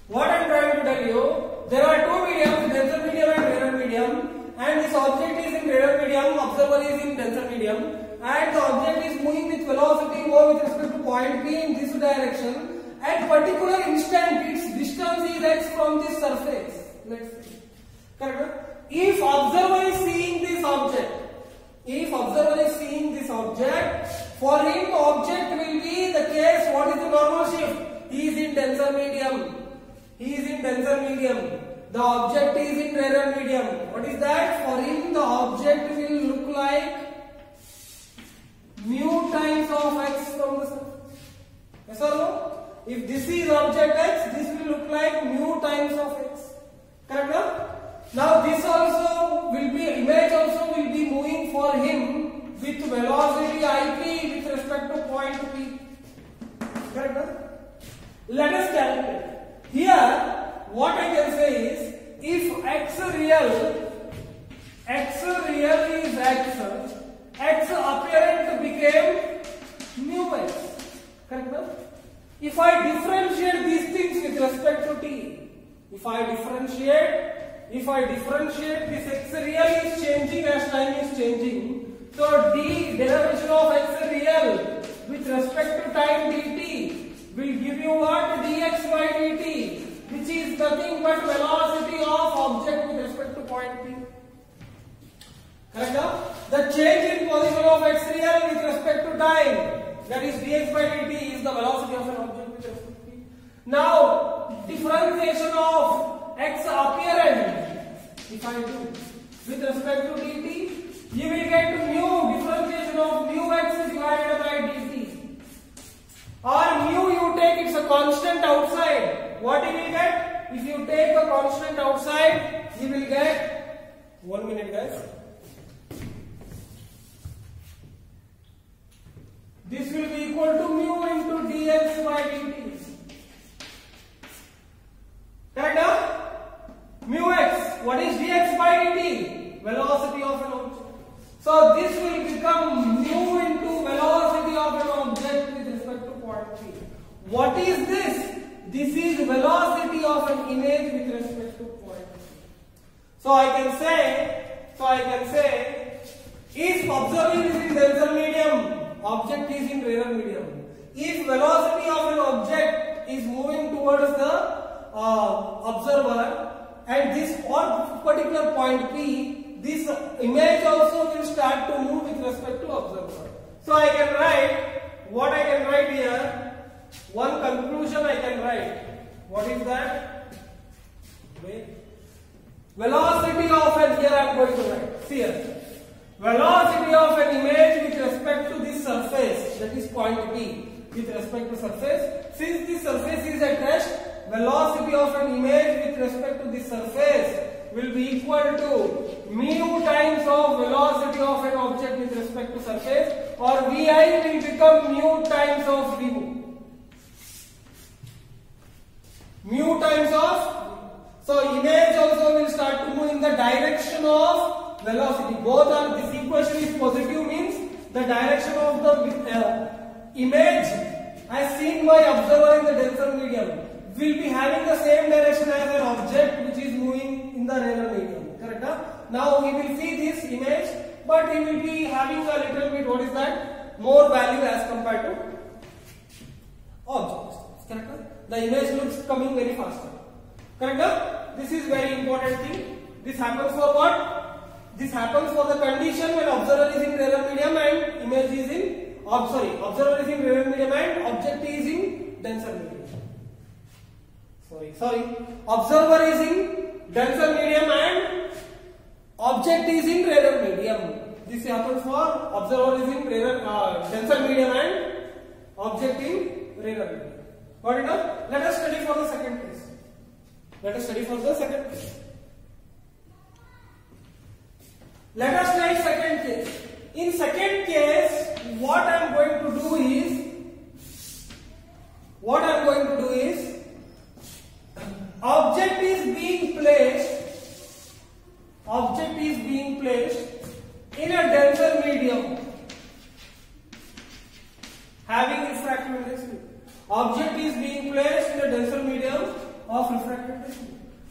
What I am trying to tell you, there are two mediums, denser medium and rarer medium, and this object is in rarer medium, observer is in denser medium, and the object is moving with velocity v with respect to point P in this direction. At particular instant, its distance is x from this surface. Let's see. Correct? If observer is seeing this object, for him the object will be the case. What is the normal shift? He is in denser medium. The object is in rarer medium. What is that? For him the object will look like mu times of x from the surface. Yes or no? If this is object x, this will look like mu times of x. Correct now? Now this also will be, image also will be moving for him with velocity ip with respect to point P. Correct now? Let us calculate. Here what I can say is, if x real is x apparent became mu x. Correct now? If I differentiate these things with respect to t, if I differentiate this x real is changing as time is changing. So derivation of x real with respect to time dt will give you what? Dx by dt, which is nothing but velocity of object with respect to point P. Correct? The change in position of x real with respect to time, that is dx by dt, is the velocity of an object with respect to t. Now, differentiation of x apparent, if I do with respect to dt, you will get mu, differentiation of mu x is divided by dt. Or mu you take, it's a constant outside. What you will get? If you take a constant outside, you will get, 1 minute guys. This will be equal to mu into dx by dt. Mu x, what is dx by dt? Velocity of an object. So this will become mu into velocity of an object with respect to point P. What is this? This is velocity of an image with respect to point P. So I can say, if observer is in denser medium, object is in rarer medium. If velocity of an object is moving towards the observer, at this particular point P, this image also will start to move with respect to observer. So I can write, what I can write here, one conclusion I can write. What is that? Wait. Velocity of an, here I am going to write, see here. Velocity of an image with respect to this surface, that is point P, with respect to surface. Since this surface is at rest, velocity of an image with respect to this surface will be equal to mu times of velocity of an object with respect to surface, or Vi will become mu times of v. Mu times of, so image also will start to move in the direction of velocity. Both are, this equation is positive, means the direction of the image as seen by observer in the denser medium will be having the same direction as an object which is moving in the rarer medium. Correct? Now we will see this image, but it will be having a little bit, what is that, more value as compared to object. Correct? The image looks coming very faster. Correct? This is very important thing. This happens for what? This happens for the condition when observer is in rarer medium and image is in, observer is in rarer medium and object is in denser medium. Observer is in denser medium and object is in rarer medium. This happens for observer is in denser medium and object in rarer medium. Got it now? Let us study for the second case. Let us take second case. In second case, what I am going to do is, object is being placed in a denser medium having refractive index. Object is being placed in a denser medium of refractive index,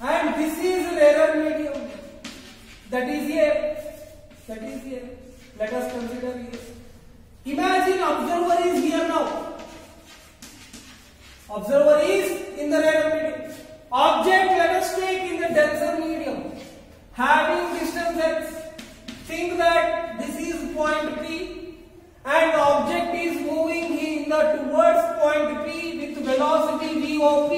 and this is rarer medium. That is here. Let us consider here. Imagine observer is here now. Observer is in the rarer medium. Object, let us take in the denser medium, having distance x. Think that this is point P, and the object is moving towards point P with velocity VOP.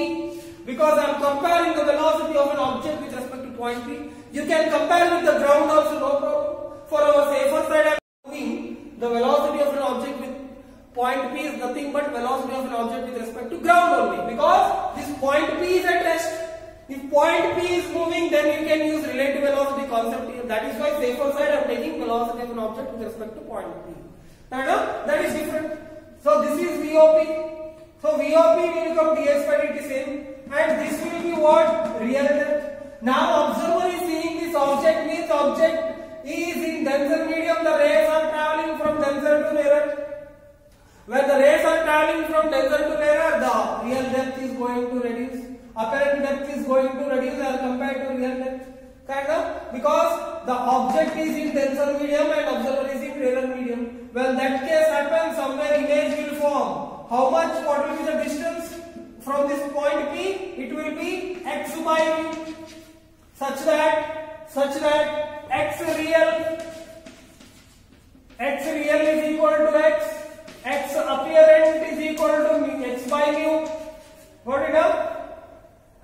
Because I am comparing the velocity of an object with respect to point P. You can compare with the ground also, no problem. For our safer side, I am moving the velocity of an object with point P is nothing but velocity of an object with respect to ground only. Because this point P is at rest. If point P is moving, then you can use relative velocity concept here. That is why safer side I am taking velocity of an object with respect to point P. That is different. So this is VOP. So VOP will become dx by dt same. And this will be what? Real depth. Now observer is seeing this object, means object is in denser medium. The rays are traveling from denser to rarer. When the rays are traveling from denser to rarer, the real depth is going to reduce. Apparent depth is going to reduce as compared to real depth. Because the object is in denser medium and observer is in rarer medium. When that case happens, somewhere image will form. How much? What will be the distance from this point P? It will be x by v, such that x real x real is equal to x, x apparent is equal to x by mu. Got it up?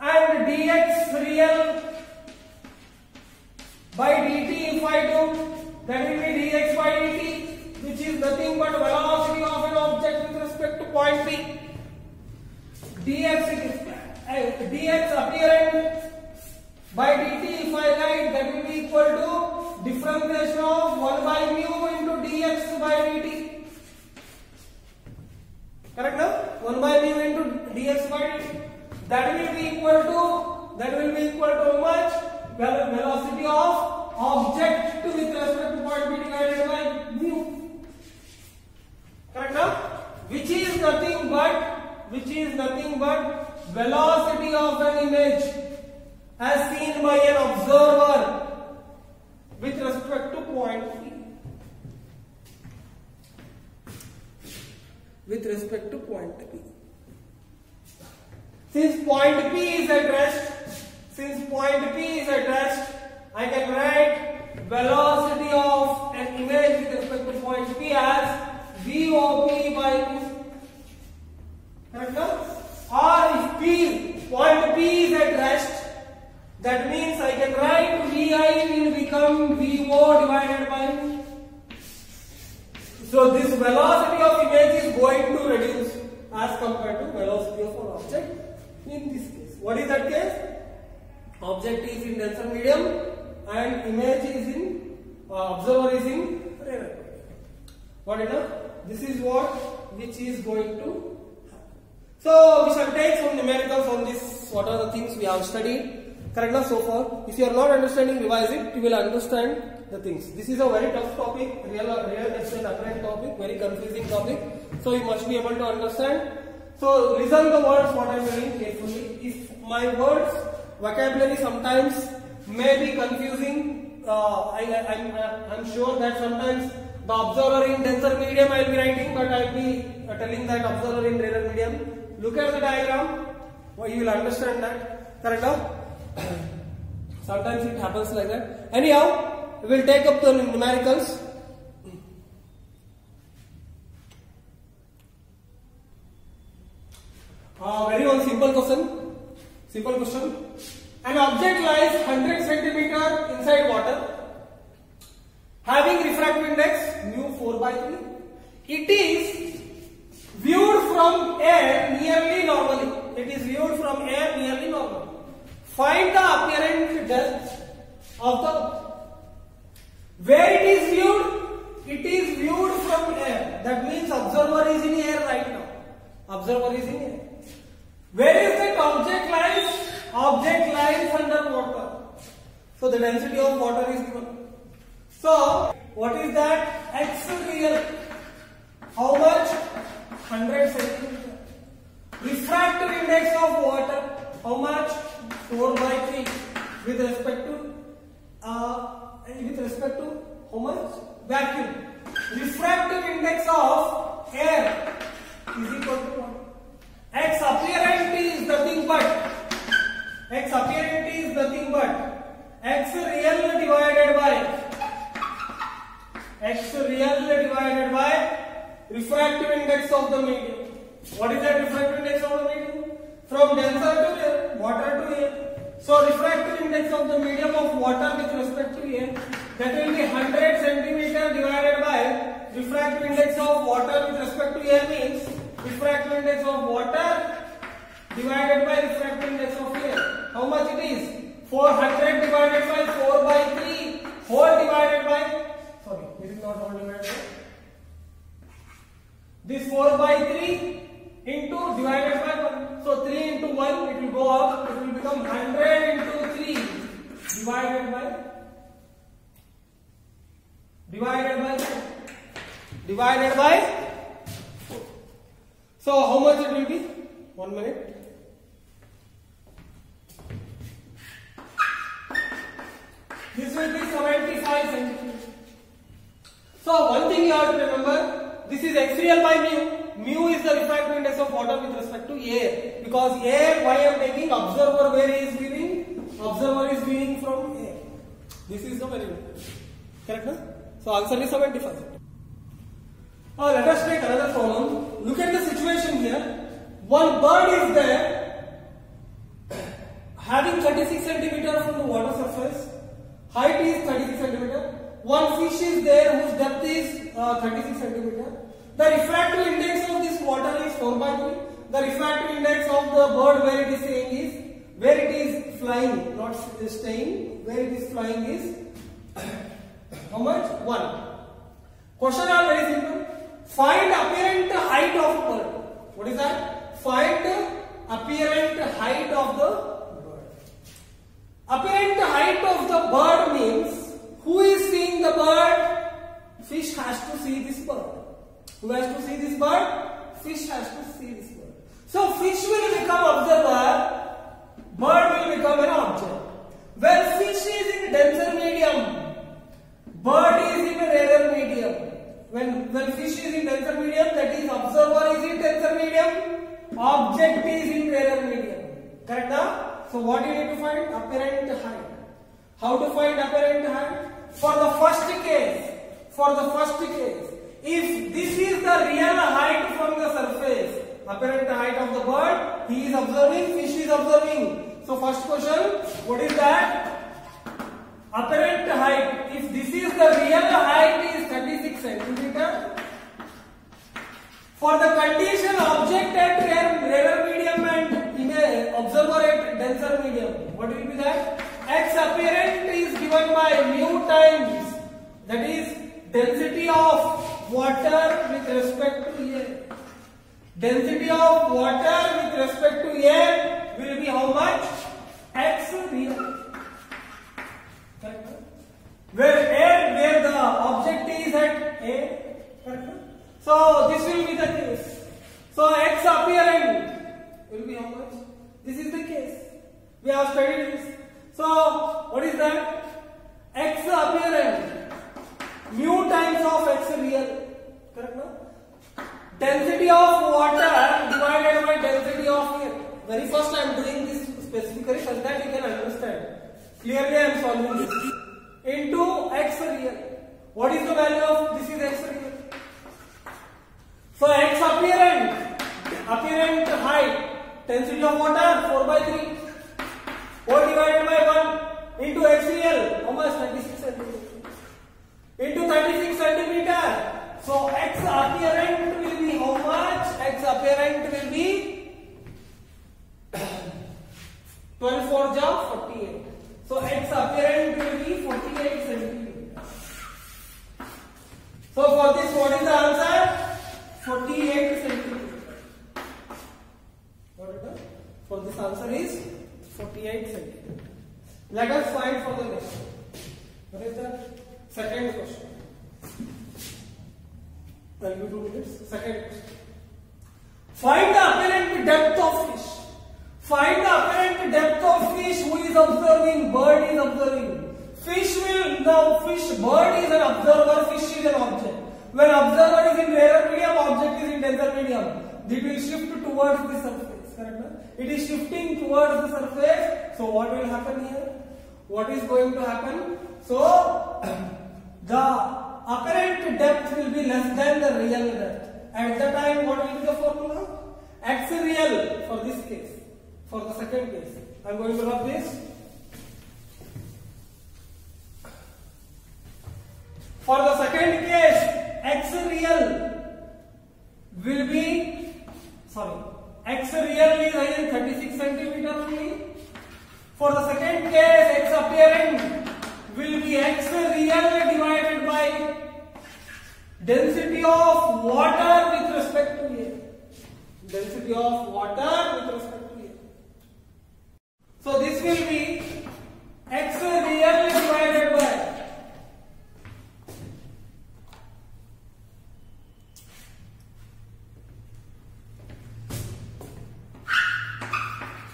And dx real by dt if I do, that will be dx by dt, which is nothing but velocity of an object with respect to point P. dx apparent by dt if I write, that will be equal to differentiation of 1 by mu into dx by dt. Correct now? 1 by mu into dx by dt. That will be equal to how much? Velocity of object with respect to point B divided by mu. Correct now? Which is nothing but velocity of an image as seen by an observer with respect to point P. With respect to point P. Since point P is at rest, I can write velocity of an image with respect to point P as VOP by P. Correct now? Or if point P is at rest, that means I can write VI will become VO divided by P. So this velocity of image is going to reduce as compared to velocity of an object. In this case, what is that case? Object is in denser medium and image is in observer is in rarer medium. Got it now? This is which is going to happen. So we shall take some numericals on this. What are the things we have studied? Correct now so far? If you are not understanding, revise it. You will understand the things. This is a very tough topic, real estate apparent topic, very confusing topic. So you must be able to understand. So listen the words what I am saying carefully. If my words vocabulary sometimes may be confusing, I'm sure that sometimes the observer in denser medium I will be writing, but I will be telling that observer in rarer medium. Look at the diagram, you will understand that. Correct now? Sometimes it happens like that. Anyhow, we will take up the numericals. Very one simple question. An object lies 100 centimeter inside water, having refractive index mu 4 by 3. It is viewed from air nearly normally. Find the apparent depth of the. Where it is viewed? It is viewed from air. That means observer is in air right now. Where is that object lies? Object lies under water. So the density of water is given. So what is that? X real. How much? 100 centimeter. Refractive index of water. How much? 4 by 3. With respect to how much? Vacuum. Refractive index of air is equal to 1. X apparent is nothing but x real divided by refractive index of the medium. What is that refractive index of the medium? From denser to air, water to air. So refractive index of the medium of water with respect to air, that will be 100 centimeter divided by refractive index of water with respect to air means refractive index of water divided by refractive index of air. How much it is? 400 divided by 4 by 3 whole divided by, sorry, this is not whole divided by, this 4 by 3 into divided by 1. So 3 into 1 it will go up, it will become 100 into 3 divided by 4. So how much it will be? 1 minute. This will be 75 centimeters. So one thing you have to remember, this is x real by mu. Mu is the refractive index of water with respect to air. Because air, why I am taking observer where he is viewing? Observer is viewing from air. This is the very important. Correct, no? So answer is 75. Let us take another problem. Look at the situation here. One bird is there having 36 centimeter from the water surface. Height is 36 centimeter. One fish is there whose depth is 36 centimeter. The refractive index of this water is 4/3. The refractive index of the bird where it is staying is, where it is flying, not staying, where it is flying is how much? 1. Question are very simple. Find apparent height of bird. What is that? Find apparent height of the bird. Apparent height of the bird means who is seeing the bird? Fish has to see this bird. Who has to see this bird? Fish has to see this bird. So fish will become observer, bird will become an object. When fish is in denser medium, bird is in a rarer medium. When fish is in denser medium, that is observer is in denser medium, object is in rarer medium. Correct now? So what you need to find? Apparent height. How to find apparent height? For the first case, if this is the real height from the surface, apparent height of the bird, he is observing, fish is observing. So first question, what is that? Apparent height. If this is the real height is 36 centimeter. For the condition object at rarer medium and observer at denser medium, what will be that? X apparent is given by mu times, that is density of water with respect to air. Density of water with respect to air will be how much? X real. Correct? Where the object is at A. Correct? So this will be the case. So X apparent will be how much? This is the case. We have studied this. So what is that? X apparent mu times of X real. Correct? No? Density of water divided by density of air. Very first I am doing this specifically so that you can understand. Clearly I am solving this. Into X real. What is the value of this is X real? So X apparent height, density of water 4/3. 4 divided by 1 into X real, how much? 36 centimeter. Into 36 centimeter. So X apparent will be how much? X apparent will be 12 4 ja 48. So X apparent will be 48 centimeter. So for this, what is the answer? 48 centimeter. What is that? For this answer is 48 centimeter. Let us find for the next one. What is that? Second question. I'll give 2 minutes. Second question. Find the apparent depth of fish. Find the apparent depth of fish. Who is observing? Bird is observing. Fish will now bird is an observer, fish is an object. When observer is in rarer medium, object is in denser medium. It will shift towards the surface. Correct? It is shifting towards the surface. So what will happen here? What is going to happen? So the apparent depth will be less than the real depth. At the time, what will be the formula? X real for this case. For the second case, I am going to rub this. For the second case, X real will be, X real is again 36 centimeter only. For the second case, X apparent will be X real divided by density of water with respect to air. Density of water with respect to air. So this will be X real divided by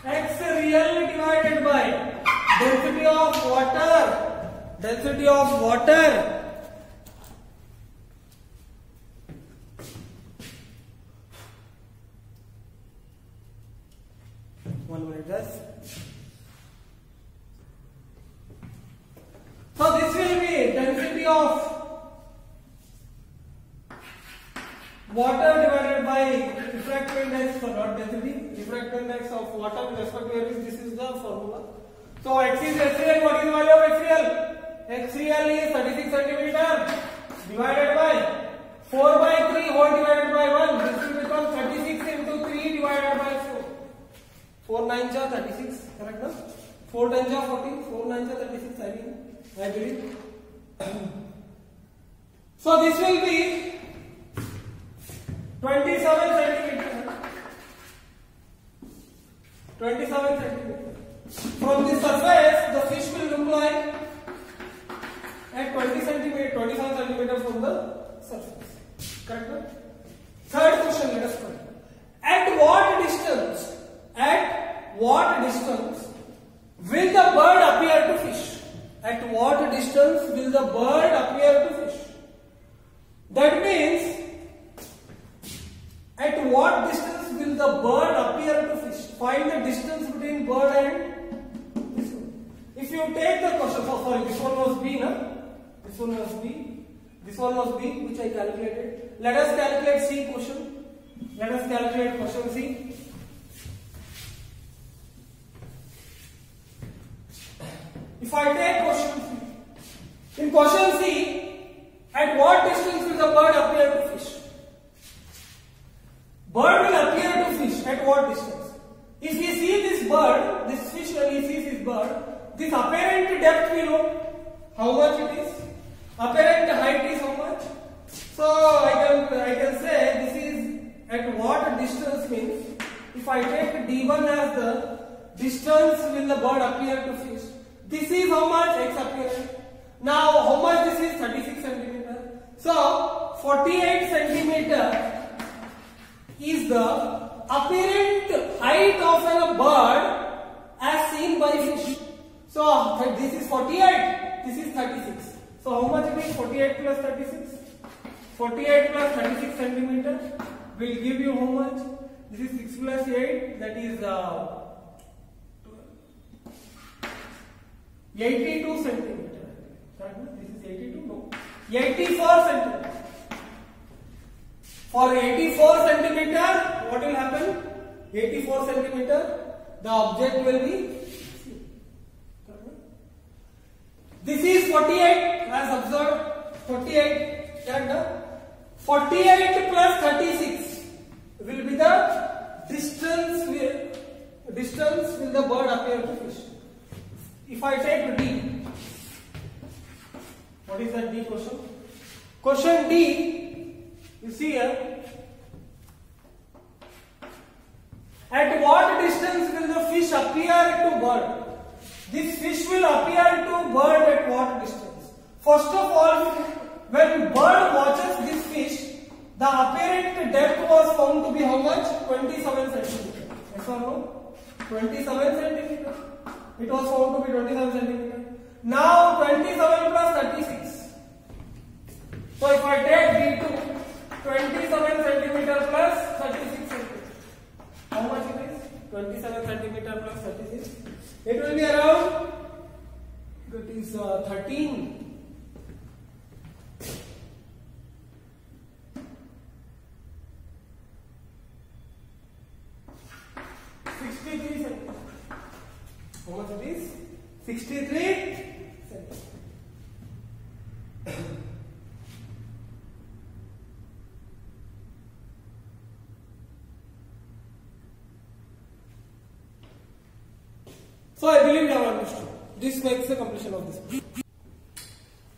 X real divided by density of water. Density of water. One minute, guys. So this will be density of water divided by refractive index for not density. Refractive index of water with respect to air is, this is the formula. So X is HCl. What is the value of HCl? HCl is 36 centimeter divided by 4 by 3 whole divided by 1. This will become 36 into 3 divided by 4. 4 9s are 36. Correct? No? 4 10s are 40. 4 9s are 36. I believe. So this will be 27 centimeter. 27 centimeter. From the surface, the fish will look like at 20 centimeter, 27 centimeter from the surface. Correct? Third question, let us try. At what distance? At what distance will the bird appear to fish? At what distance will the bird appear to fish? That means, at what distance will the bird appear to fish? Find the distance between bird and this one. If you take the question, sorry, this one was B, no? This one was B. This one was B, which I calculated. Let us calculate C question. Let us calculate question C. If I take question C, in question C, at what distance will the bird appear to fish? Bird will appear to fish at what distance? If we see this bird, this fish, when he sees this bird, this apparent depth we know how much it is. Apparent height is how much? So I can say this is at what distance means. If I take D1 as the distance will the bird appear to fish. This is how much? X apparent. Now how much this is? 36 centimeter. So 48 centimeter is the apparent height of a bird as seen by fish. So this is 48, this is 36. So how much it is? 48 plus 36. 48 plus 36 centimeter will give you how much? This is 6 plus 8, that is 82 centimeter. This is 82? No. 84 centimeter. For 84 centimeter, what will happen? 84 centimeter, the object will be. This is 48 as observed. 48. Correct? 48 plus 36 will be the distance will the bird appear to fish. If I take D, what is that D question? Question D, you see here. At what distance will the fish appear to bird? This fish will appear to bird at what distance? First of all, when bird watches this fish, the apparent depth was found to be how much? 27 centimeter. Yes or no? 27 centimeter. It was found to be 27 centimeter. Now 27 plus 36. So if I take D2, 27 centimeter plus 36 centimeter. How much it is? 27 centimeter plus 36. It will be around, it is 13. 63 centimeters. How much it is? 63 centimeters. So I believe you have understood. This makes the completion of this.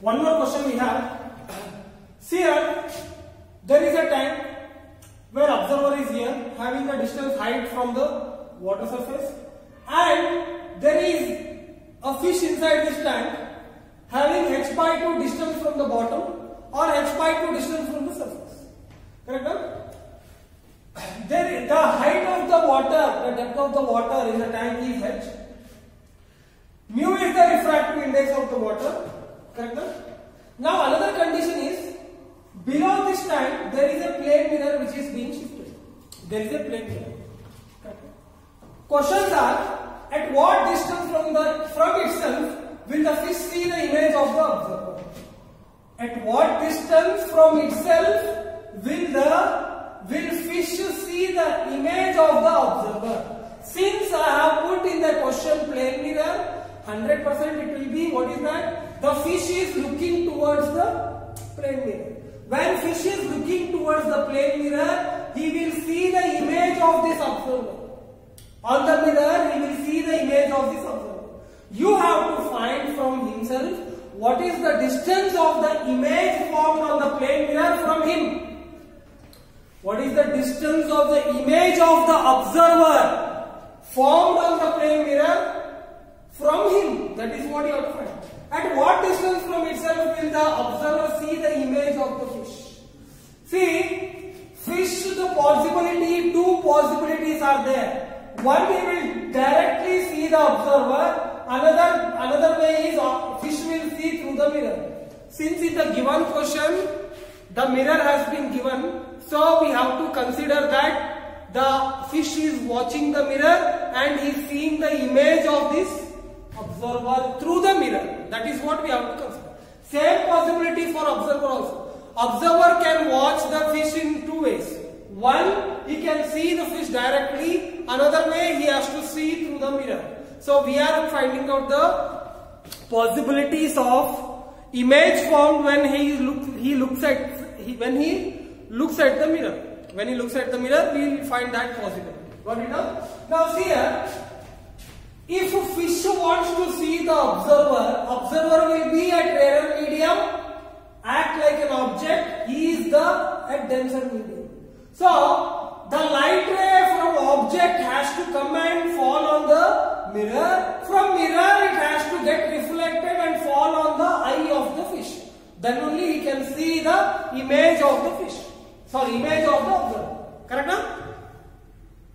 One more question we have. See here, there is a tank where observer is here having a distance height from the water surface, and there is a fish inside this tank having h by 2 distance from the bottom or h by 2 distance from the surface. Correct? The height of the water, the depth of the water in the tank is h. Mu is the refractive index of the water. Correct? Now another condition is, below this tank there is a plane mirror which is being shifted. There is a plane mirror. Correct? Questions are, at what distance from itself will the fish see the image of the observer? At what distance from itself will fish see the image of the observer? Since I have put in the question plane mirror, 100% it will be, what is that? The fish is looking towards the plane mirror. When fish is looking towards the plane mirror, he will see the image of this observer. On the mirror, he will see the image of this observer. You have to find from himself what is the distance of the image formed on the plane mirror from him. What is the distance of the image of the observer formed on the plane mirror from him? That is what you have to find. At what distance from itself will the observer see the image of the fish? See, fish, the possibility, two possibilities are there. One, he will directly see the observer. Another way is fish will see through the mirror. Since in the given question, the mirror has been given, so we have to consider that the fish is watching the mirror and he is seeing the image of this observer through the mirror. That is what we have to consider. Same possibility for observer also. Observer can watch the fish in two ways. One, he can see the fish directly. Another way, he has to see through the mirror. So we are finding out the possibilities of image formed when he looks at the mirror. When he looks at the mirror, we will find that possibility. Got it now? Now see here. If a fish wants to see the observer will be at rarer medium, act like an object, he is at denser medium. So, the light ray from object has to come and fall on the mirror. From mirror, it has to get reflected and fall on the eye of the fish. Then only he can see the image of the fish. Sorry, image of the observer. Correct now?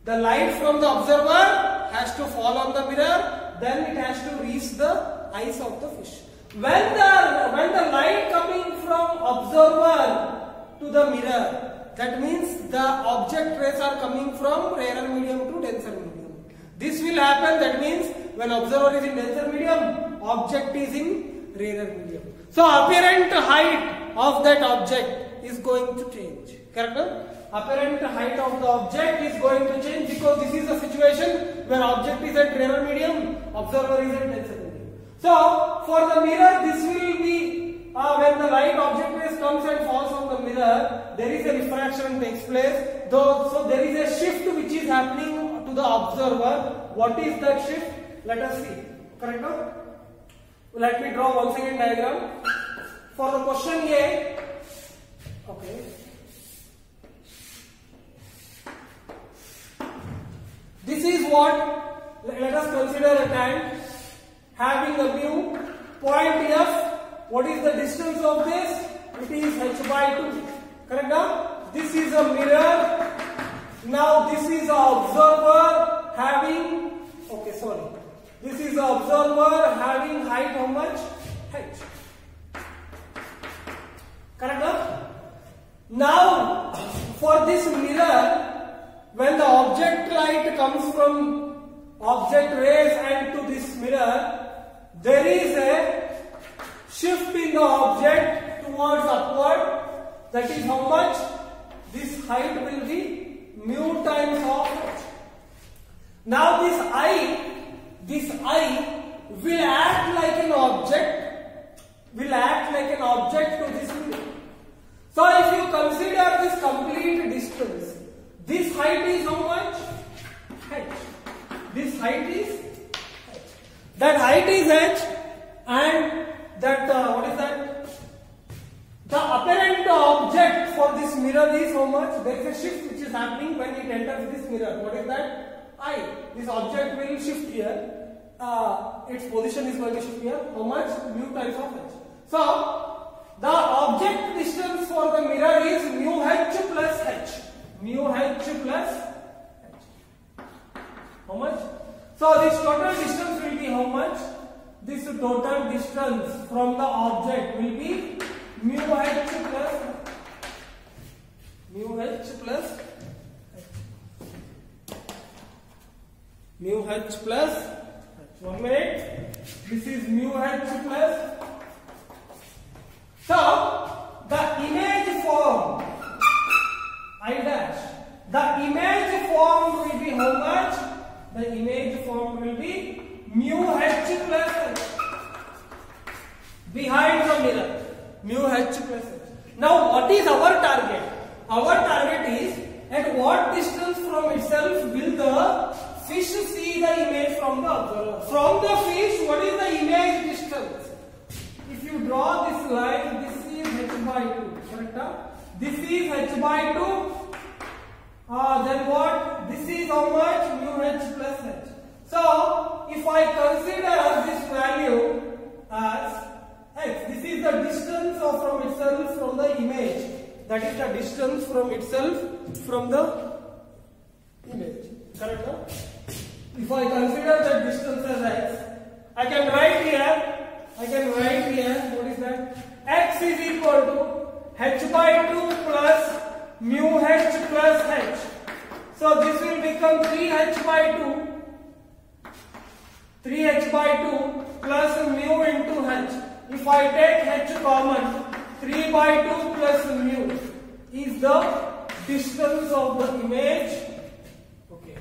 The light from the observer has to fall on the mirror, then it has to reach the eyes of the fish. When the light coming from observer to the mirror, that means the object rays are coming from rarer medium to denser medium. This will happen, that means when observer is in denser medium, object is in rarer medium. So apparent height of that object is going to change. Correct? Apparent height of the object is going to change because this is a situation where object is at rarer medium, observer is at denser medium. So for the mirror, this will be when the light object rays comes and falls on the mirror, there is a refraction takes place. So there is a shift which is happening to the observer. What is that shift? Let us see. Correct now? Let me draw once again diagram. For the question A, okay. This is what, let us consider a tank having a mu, point F. What is the distance of this? It is h by 2. Correct now? This is a mirror. Now this is the observer having, okay, sorry. This is the observer having height how much? H. Correct now? Now, for this mirror, when the object light comes from object rays and to this mirror, there is a shift in the object towards upward. That is how much? This height will be mu times of h. Now this eye will act like an object to this mirror. So if you consider this complete distance, this height is how much? H. This height is h. That height is h, and that what is that? The apparent object for this mirror is how much? There is a shift which is happening when it enters this mirror. What is that? I. This object will shift here. Its position is going to shift here. How much? Mu times of h. So the object distance for the mirror is mu h plus h. Mu h plus h. How much? So this total distance will be how much? This total distance from the object will be mu h plus h. Mu h plus h. 1 minute. This is mu h plus. So the image formed behind the mirror, mu h plus h. Now what is our target? Our target is at what distance from itself will the fish see the image from the observer? From the fish, what is the image distance? If you draw this line, this is h by 2, correct? This is h by 2. Then what? This is how much? Mu h plus h. So if I consider this value as x, this is the distance from itself from the image. That is the distance from itself from the image. Correct? If I consider that distance as x, I can write here. What is that? X is equal to h by 2 plus mu h plus h. So this will become 3h by 2. 3h by 2 plus mu into h. If I take h common, 3 by 2 plus mu is the distance of the image. Okay.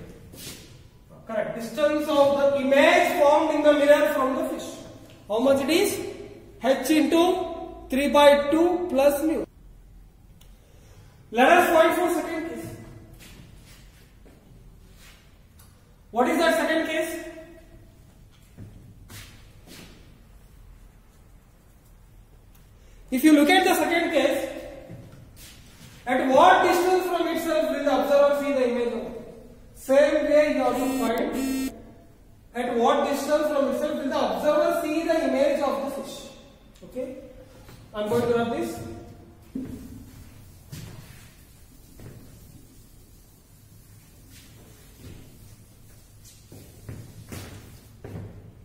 Correct. Distance of the image formed in the mirror from the fish. How much it is? H into 3 by 2 plus mu. Let us find for second case. What is that second case? If you look at the second case, at what distance from itself will the observer see the image of it? Same way you have to find at what distance from itself will the observer see the image of the fish. Okay? I am going to rub this.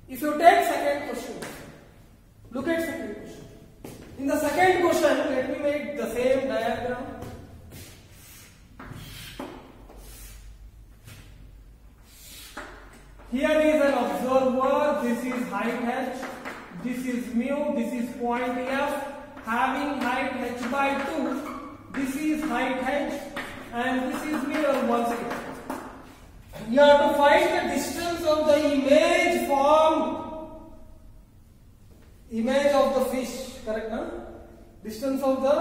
If you take second question, look at second question. In the second question, let me make the same diagram. Here is an observer, this is height h, this is mu, this is point f, having height h by 2, this is height h, and this is mirror once again. You have to find the distance of the image formed, image of the fish, correct? Huh? Distance of the,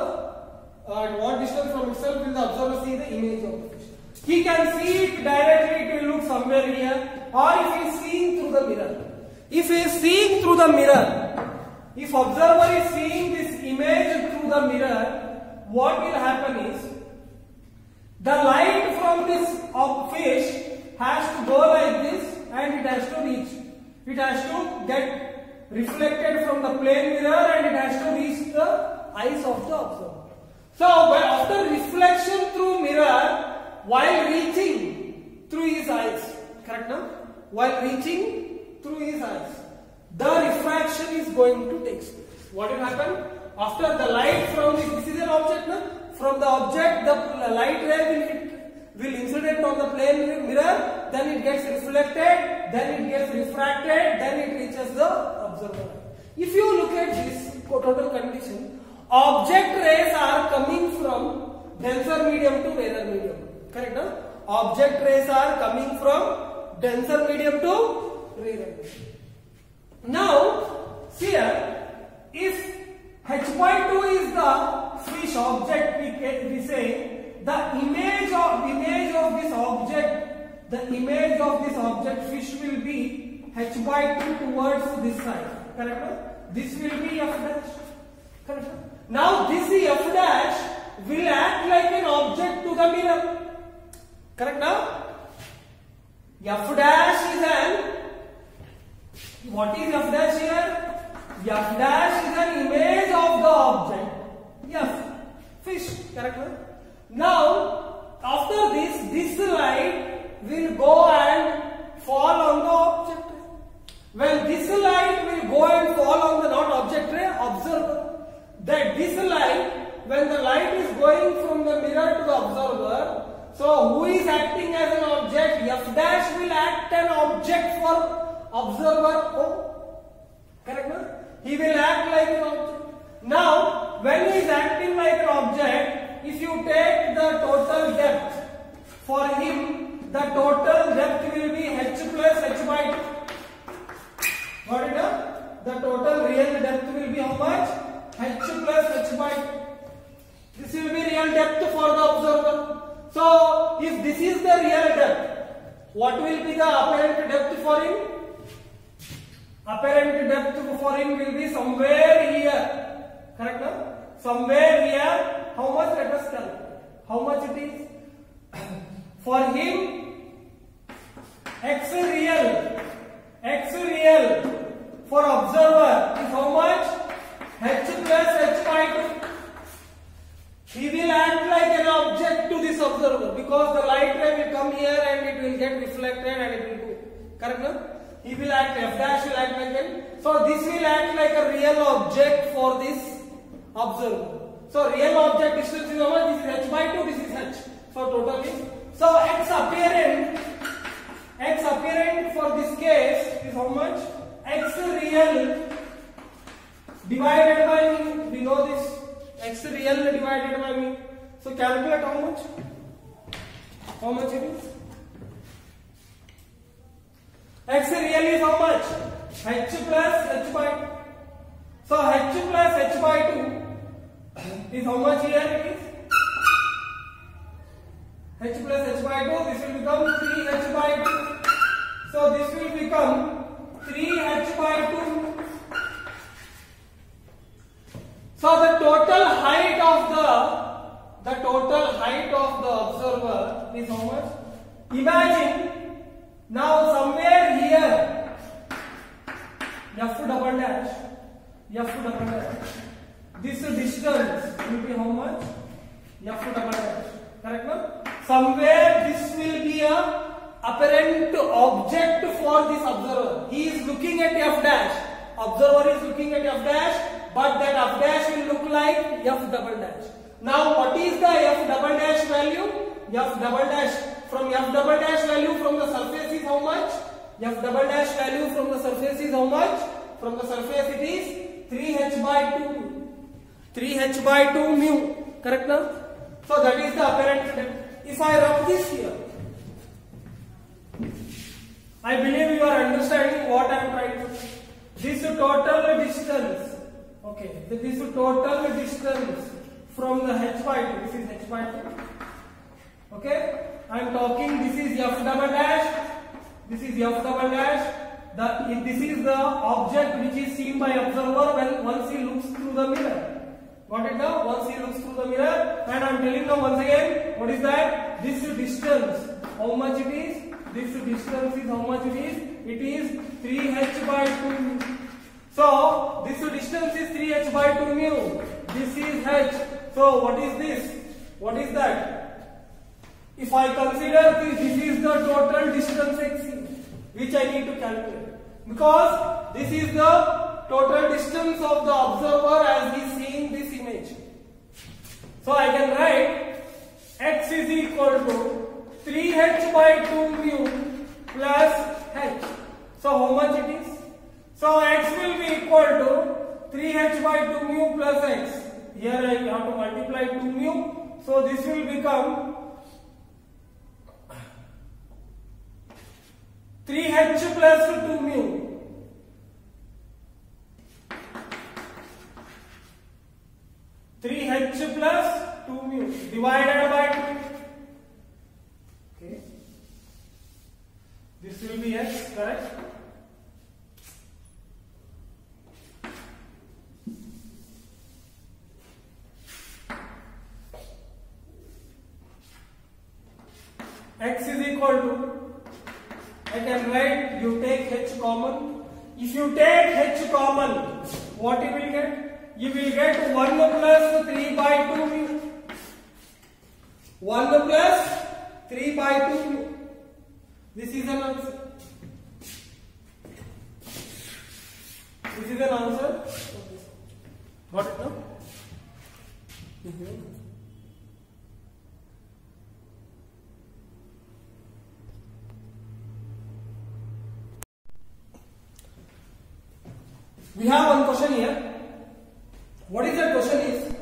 what distance from itself will the observer see the image of the fish? He can see it directly, it will look somewhere here, or if he is seeing through the mirror. If he is seeing through the mirror, if observer is seeing this image through the mirror, what will happen is, the light from this fish has to go like this and it has to reach. It has to get reflected from the plane mirror and it has to reach the eyes of the observer. So after reflection through mirror, while reaching through his eyes, correct now? While reaching through his eyes, the refraction is going to take place. What will happen? After the light from this is an object, no? From the object, the light ray will incident on the plane mirror, then it gets reflected, then it gets refracted, then it reaches the observer. If you look at this total condition, object rays are coming from denser medium to rarer medium. Correct? No? Object rays are coming from denser medium to rarer medium. Now, see here, if h by 2 is the fish object, we say the image of this object, the image of this object fish will be h by 2 towards this side. Correct? No? This will be f dash. Correct? No? Now this f dash will act like an object to the mirror. Correct? Now f dash is an, what is f dash here? F dash is an image of the object f, fish. Correct? No? Now after this light will go and fall on the object ray. When this light will go and fall on the not object ray, observer, that this light, when the light is going from the mirror to the observer, so who is acting as an object? F dash will act an object for observer O. Correct? No? He will act like an object. Now when he is acting like an object, if you take the total depth for him, the total depth will be h plus h by 2. Got it? The total real depth will be how h plus h by 2. This will be real depth for the observer. So if this is the real depth, what will be the apparent depth for him? Apparent depth for him will be somewhere here. Correct, no? Somewhere here. How much? Let us calculate. How much it is? For him, x real for observer is how much? H plus h by 2. He will act like an object to this observer because the light ray will come here and it will get reflected and it will go. Correct, no? He will act, f dash will act like an. So this will act like a real object for this observer. So real object distance is how much? This is h by 2, this is h. So total is. So x apparent for this case is how much? X real divided by me. We know this. X real divided by me. So calculate how much? How much it is? X real is how much? H plus h by 2. So h plus h by 2 is how much here it is? H plus h by 2, this will become 3h by 2. So this will become 3h by 2. So the total height of the observer is how much? Imagine now somewhere here f double dash this distance will be how much? F double dash. Correct, no? Somewhere this will be a apparent object for this observer. He is looking at f dash. Observer is looking at f dash, but that f dash will look like f double dash. Now what is the f double dash value? F double dash from f double dash value from the surface is how much? F double dash value from the surface is how much? From the surface it is 3h by 2. 3h by 2 mu. Correct, now? So that is the apparent depth. If I rub this here, I believe you are understanding what I am trying to say. This total distance, okay, this total distance from the h by 2, this is h by 2, okay, I am talking, this is f double dash, this is f double dash, this is the object which is seen by observer when once he looks through the mirror. Got it now? Once he looks through the mirror, and I am telling now once again, what is that? This distance, how much it is? This distance is how much it is? It is 3h by 2. So this distance is 3h by 2 mu. This is h. So what is this? What is that? If I consider this is the total distance x which I need to calculate, because this is the total distance of the observer as he is seeing this image. So I can write x is equal to 3h by 2 mu plus h. So how much it is? So x will be equal to 3h by 2 mu plus x. Here I have to multiply 2 mu. So this will become 3h plus 2 mu. 3h plus 2 mu divided by 2. Okay. This will be h, correct? X is equal to, I can write, you take h common. If you take h common, what you will get? You will get 1 plus 3 by 2 mu. 1 plus 3 by 2 mu. This is an answer. This is an answer. Got it now? We have one question here. What is that question is?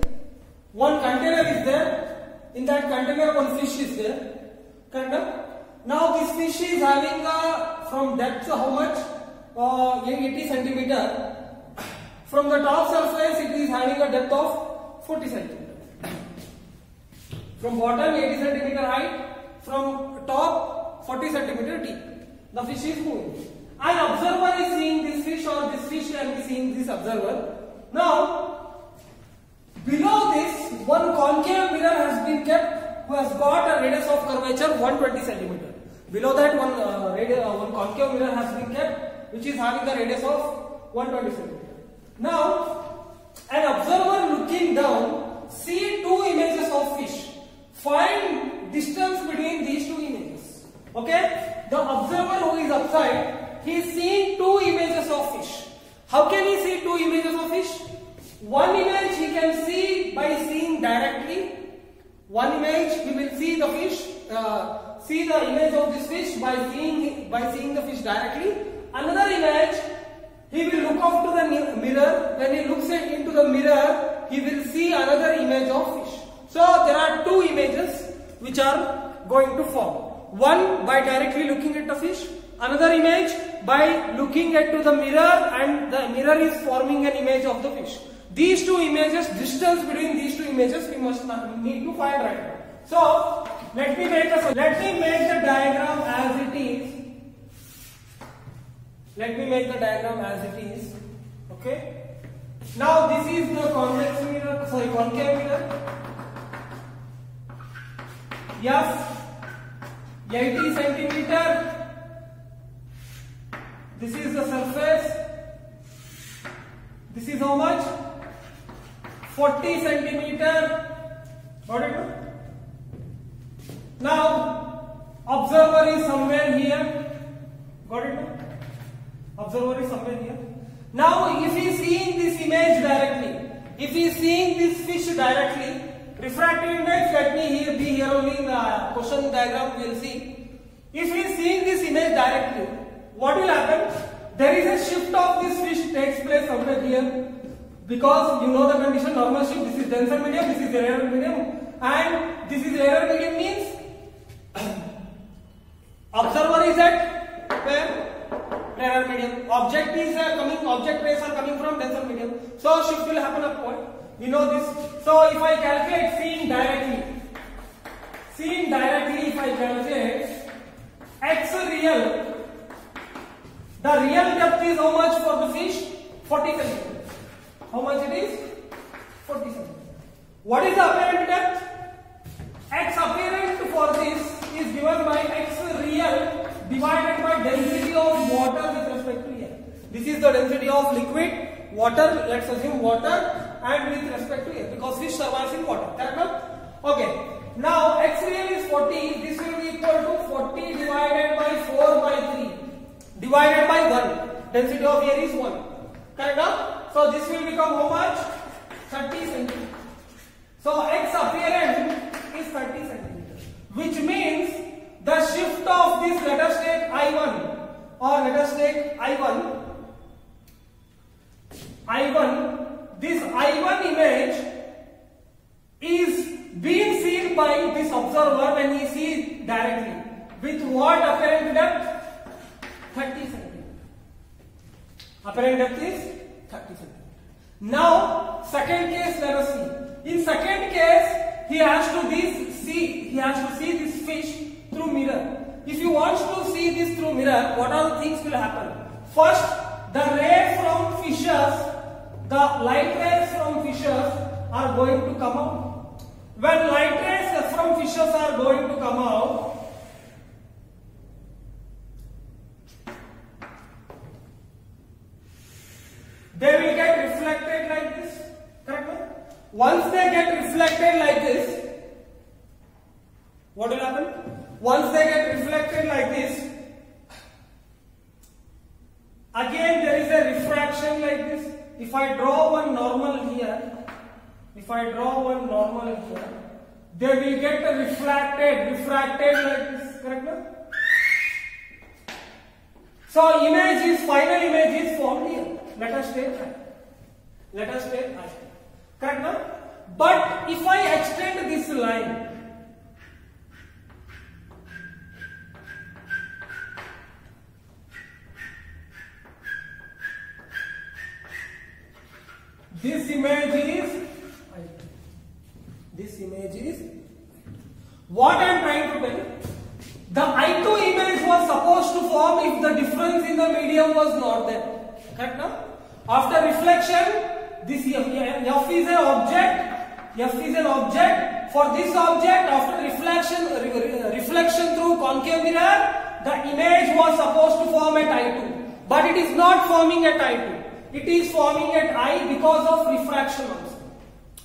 One container is there. In that container one fish is there. Correct? Now this fish is having from depth how much? 80 centimeter From the top surface, it is having a depth of 40 centimeter. From bottom 80 centimeter height, from top 40 centimeter deep. The fish is moving. An observer is seeing this fish, or this fish can be seeing this observer. Now, below this, one concave mirror has been kept, who has got a radius of curvature 120 centimeter. Below that, one concave mirror has been kept, which is having the radius of 120 centimeter. Now, an observer looking down see two images of fish. Find distance between these two images. Okay? The observer who is upside, he is seeing two images of fish. How can he see two images of fish? One image he can see by seeing directly. One image he will see the fish, see the image of this fish by seeing the fish directly. Another image, he will look up to the mirror. When he looks into the mirror, he will see another image of fish. So there are two images which are going to form. One by directly looking at the fish, another image by looking into the mirror, and the mirror is forming an image of the fish. These two images, distance between these two images, we need to find right now. So let me make the diagram as it is. Let me make the diagram as it is. Okay. Now this is the concave mirror. Yes, 80 centimeter. This is the surface. This is how much? 40 centimeter. Got it? Now, observer is somewhere here. Got it? Observer is somewhere here. Now, if he is seeing this image directly, if he is seeing this fish directly, refractive index, let me be here only in the question diagram, we will see. If he is seeing this image directly, what will happen? There is a shift of this fish takes place somewhere here. Because you know the condition, normal shift, this is denser medium, this is rarer medium, and this is rarer medium means observer is at where? Rarer medium. Object rays are coming from denser medium. So shift will happen upward. You know this. So if I calculate seeing directly, if I calculate x real, the real depth is how much for the fish? 40 centimeters. How much it is? 40 centimeters. What is the apparent depth? X apparent for this is given by x real divided by density of water with respect to air. This is the density of liquid, water, let's assume water, and with respect to air, because fish survives in water. Correct? Okay. Now x real is 40, this will be equal to 40 divided by 4 by 3 divided by 1. Density of air is 1. Correct? So this will become how much? 30 centimeters. So x apparent is 30 centimeters, which means the shift of this, let us take I1, or let us take I1, this I1 image is being seen by this observer when he sees directly. With what apparent depth? 30 centimeters. Apparent depth is 30 centimeters. Now, second case, let us see. In second case, he has to see this fish through mirror. If you want to see this through mirror, what are the things will happen? First, the ray from fishes, the light rays from fishes are going to come out. When light rays from fishes are going to come out, they will get reflected like this. Correct? Once they get reflected like this, what will happen? Once they get reflected like this, again there is a refraction like this. If I draw one normal here, they will get refracted like this. Correct? So final image is formed here. Let us take I. Correct now? But if I extend this line, This image is what I am trying to tell. The I2 image was supposed to form if the difference in the medium was not there. Correct now? After reflection, this F is an object. F is an object. For this object, after reflection through concave mirror, the image was supposed to form at I2. But it is not forming at I2. It is forming at I because of refraction also.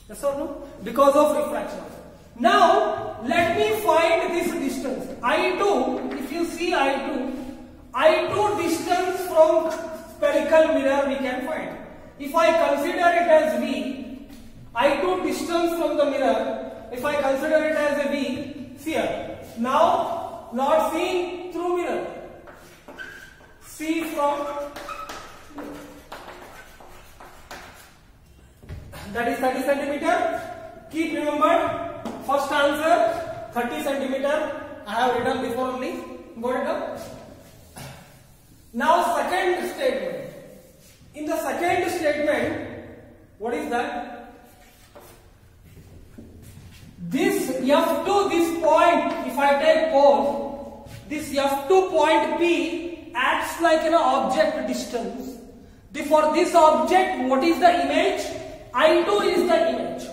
Yes or no? Because of refraction also. Now, let me find this distance. I2, if you see I2 distance from spherical mirror we can find. If I consider it as V, I2 distance from the mirror, if I consider it as a V, see here. Now, not seen through mirror. See from, that is 30 centimeter. Keep remember. First answer 30 centimeter. I have written before only. Got it up? Now second statement. In the second statement, what is that? This F2, this point, if I take pole, this F2 point P acts like an object distance. For this object, what is the image? I2 is the image.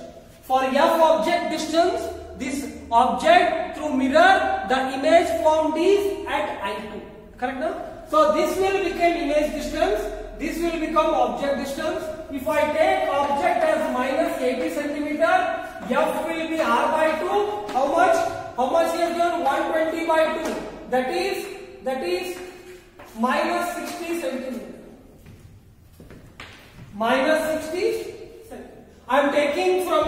For F object distance, this object through mirror, the image formed is at I2. Correct now? So this will become image distance, this will become object distance. If I take object as minus 80 centimeter, F will be R by 2. How much? How much is there? 120 by 2. That is minus 60 centimeter. Minus 60 centimeter. I am taking from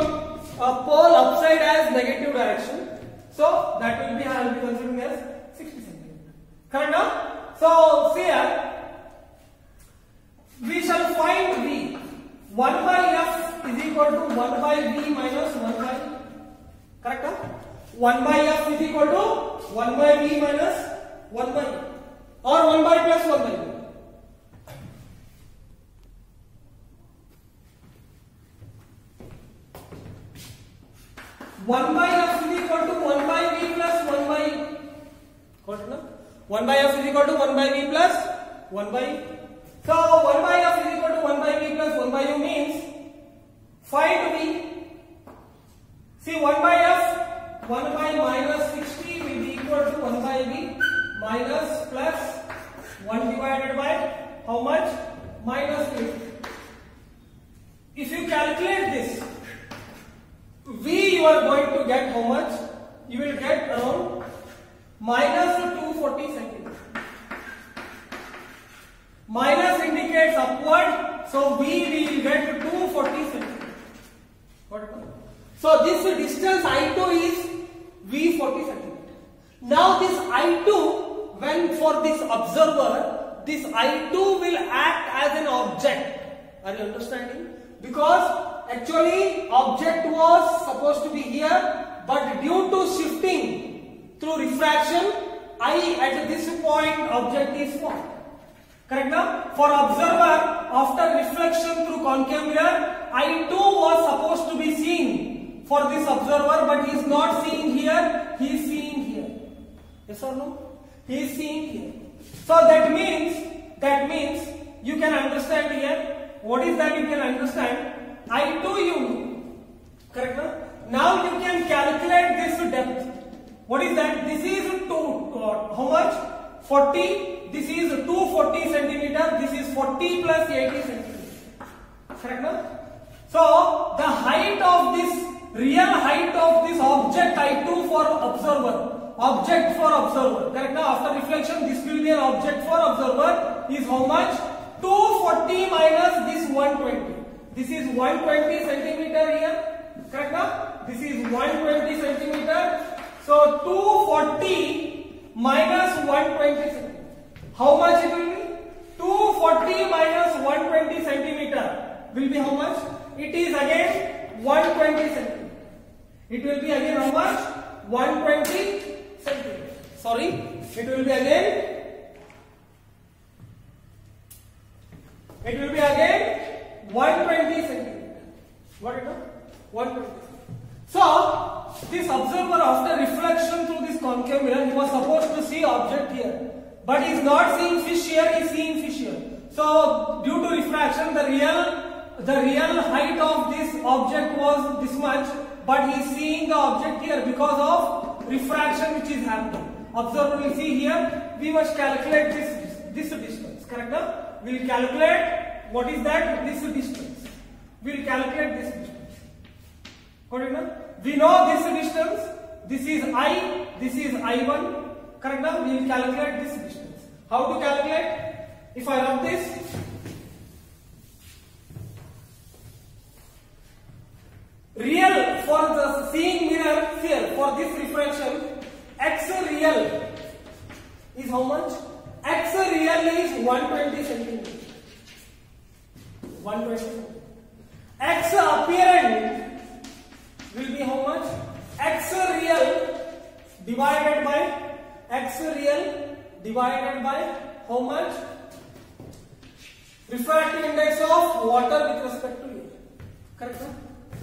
pole upside as negative direction. So that will be, I will be considering as 60 centimeter. Correct now? So here we shall find V. 1 by F is equal to 1 by V minus 1 by, correct now? 1 by F is equal to 1 by V minus 1 by, or 1 by plus 1 by V. One by F is equal to 1 by V plus 1 by, correct now? 1 by F is equal to 1 by V plus 1 by U. So 1 by F is equal to 1 by V plus 1 by U means find V. See 1 by F, 1 by minus 60 will be equal to 1 by V minus plus 1 divided by how much? Minus 8. If you calculate this, V you are going to get how much? You will get around minus 240 centimeter. Minus indicates upward, so V will get 240 centimeter. So this distance I2 is V 40 centimeter. Now this I2, when for this observer, this I2 will act as an object. Are you understanding? Because actually object was supposed to be here, but due to shifting through refraction, I at this point object is formed. Correct now? For observer, after reflection through concave mirror, I2 was supposed to be seen for this observer, but he is not seeing here, he is seeing here. Yes or no? He is seeing here. So that means you can understand here. What is that you can understand? I2 you know. Correct now? Now you can calculate this depth. What is that? This is how much? 40. This is 240 centimeter. This is 40 plus 80 centimeter. Correct now? So the height of this, real height of this object I2 for observer. Object for observer. Correct now? After reflection, this will be an object for observer. Is how much? 240 minus this 120. This is 120 centimeter here. Correct now? This is 120 centimeter. So 240 minus 120 centimeter. How much it will be? 240 minus 120 centimeter will be how much? It is again 120 centimeter. It will be again how much? 120 centimeter. Sorry, it will be again. It will be again 120 centimeter. Got it now? 120. So this observer, after reflection through this concave mirror, he was supposed to see object here, but he is not seeing fish here. He is seeing fish here. So due to refraction, the real height of this object was this much, but he is seeing the object here because of refraction which is happening. Observer will see here. We must calculate this distance. Correct? Now we will calculate what is that, this distance. We will calculate this distance. Got it now? We know this distance. This is I. This is I1. Correct? Now we will calculate this distance. How to calculate? If I rub this, real for the seeing mirror here, for this refraction, x real is how much? X real is 120 centimeter. 120 centimeter. X apparent will be how much? X real divided by how much? Refractive index of water with respect to air. Correct?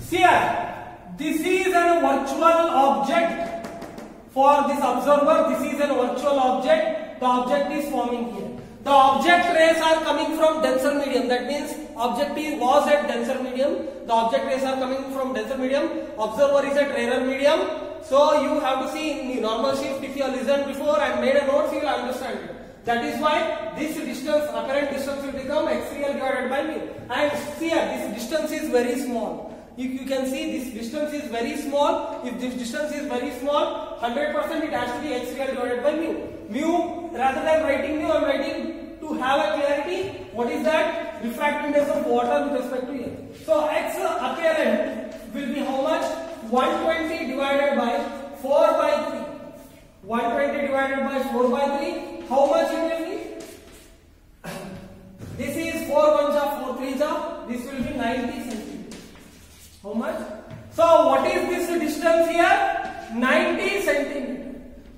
See here, this is a virtual object for this observer. This is a virtual object. The object is forming here. The object rays are coming from denser medium. That means object was at denser medium. The object rays are coming from denser medium. Observer is at rarer medium. So you have to see in the normal shift. If you have listened before and made a note, you will understand it. That is why this distance, apparent distance, will become x real divided by mu. And see here, this distance is very small. You can see this distance is very small. If this distance is very small, 100% it has to be x real divided by mu. Mu, rather than writing mu, I am writing to have a clarity. What is that? Refractive index of water with respect to air. So x apparent will be how much? 120 divided by 4 by 3. 120 divided by 4 by 3. How much it will be? This is 4 1s are 4 3s are. This will be 90 centimeters. How much? So what is this distance here? 90 centimeters.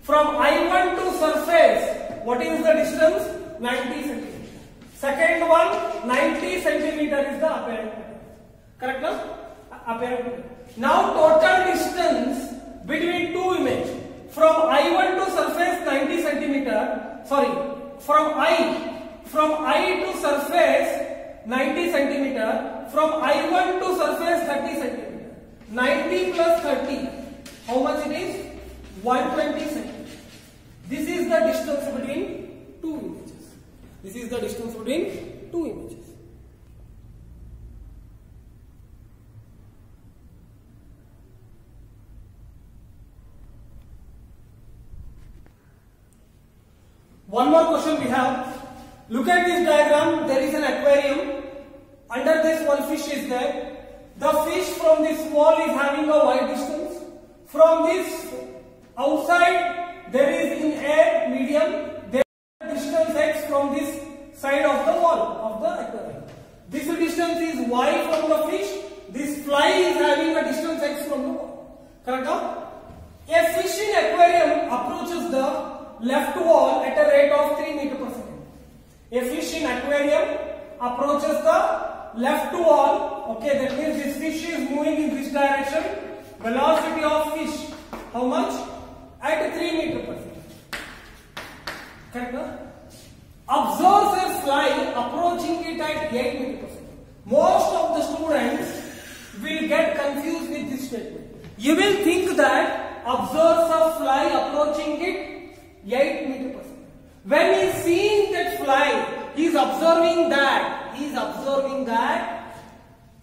From I1 to surface, what is the distance? 90 centimeters. Second one, 90 centimeters is the apparent. Correct now? Apparent. Now total distance between two images. From I1 to surface 90 centimeter. Sorry, from I to surface 90 centimeter. From I1 to surface 30 centimeter. 90 plus 30. How much it is? 120 centimeters. This is the distance between two images. This is the distance between two images. One more question we have. Look at this diagram. There is an aquarium. Under this one fish is there. The fish from this wall is having a wide distance. From this outside there is in air medium. There is distance x from this side of the wall of the aquarium. This distance is y from the fish. This fly is having a distance x from the wall. Correct? A fish in aquarium approaches the left wall at a rate of 3 meters per second. A fish in aquarium approaches the left wall. Okay, that means this fish is moving in this direction. Velocity of fish, how much? At 3 meters per second. Correct? Observes a fly approaching it at 8 meters per second. Most of the students will get confused with this statement. You will think that observes a fly approaching it 8 meters per second. When he is seeing that fly, he is observing that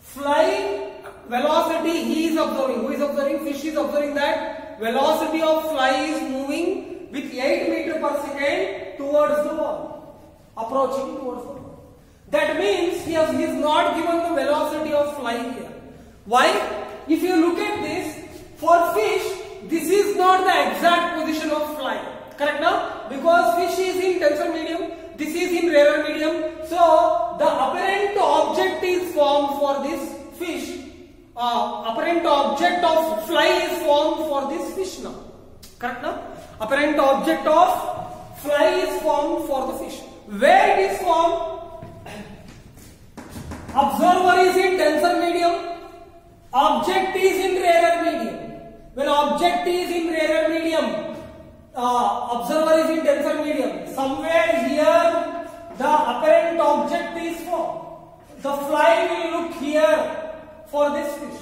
fly velocity he is observing. Who is observing? Fish is observing that velocity of fly is moving with 8 meters per second towards the wall, approaching towards the wall. That means he is not given the velocity of fly here. Why? If you look at this, for fish, this is not the exact position of fly. Correct now? Because fish is in denser medium, this is in rarer medium. So the apparent object is formed for this fish. Apparent object of fly is formed for this fish now. Correct now? Apparent object of fly is formed for the fish. Where it is formed? Observer is in denser medium. Object is in rarer medium. When object is in rarer medium, observer is in denser medium. Somewhere here, the apparent object is formed. The fly will look here for this fish.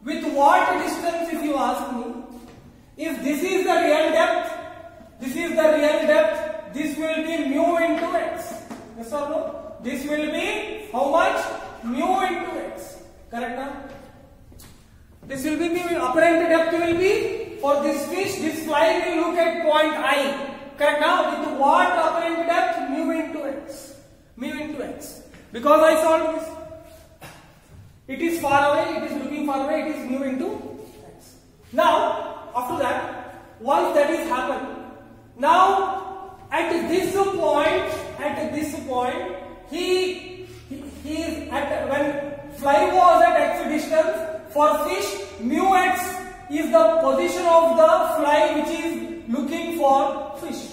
With what distance, if you ask me? If this is the real depth, this is the real depth, this will be mu into x. Yes or no? This will be how much? Mu into x. Correct now? This will be mu. Apparent depth will be for this fish, this fly will look at point I. Correct now? With what apparent depth? Mu into x. Mu into x. Because I solved this. It is far away, it is looking far away, it is mu into x. Now, after that, once that is happened, now at this point, he is at, when fly was at x distance, for fish, mu x is the position of the fly which is looking for fish.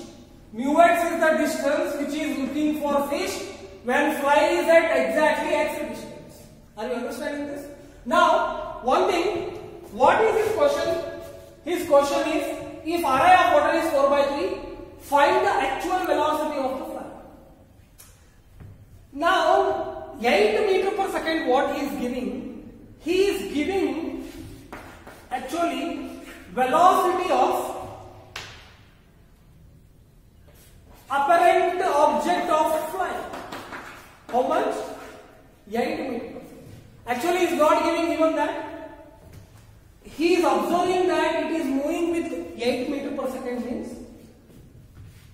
Mu x is the distance which is looking for fish when fly is at exactly x distance. Are you understanding this? Now, one thing, what is his question? His question is, if area of water is 4/3, find the actual velocity of the fly. Now, 8 meter per second what he is giving? He is giving actually velocity of apparent object of fly. How much? 8 meter. Actually, he is not giving even that. He is observing that it is moving with 8 meter per second means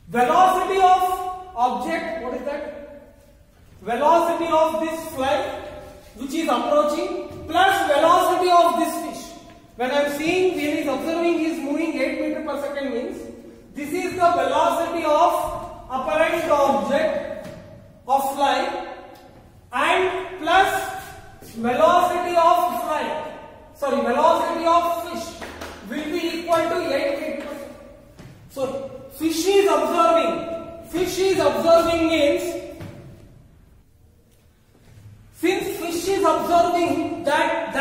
velocity of object, what is that? Velocity of this fly which is approaching plus velocity of this fish. When I am seeing, when he is observing, he is moving 8 meter per second means this is the velocity of apparent object of fly and plus velocity of fly, sorry, velocity of fish will be equal to 8 meter per second. So, fish is observing means, since fish is observing that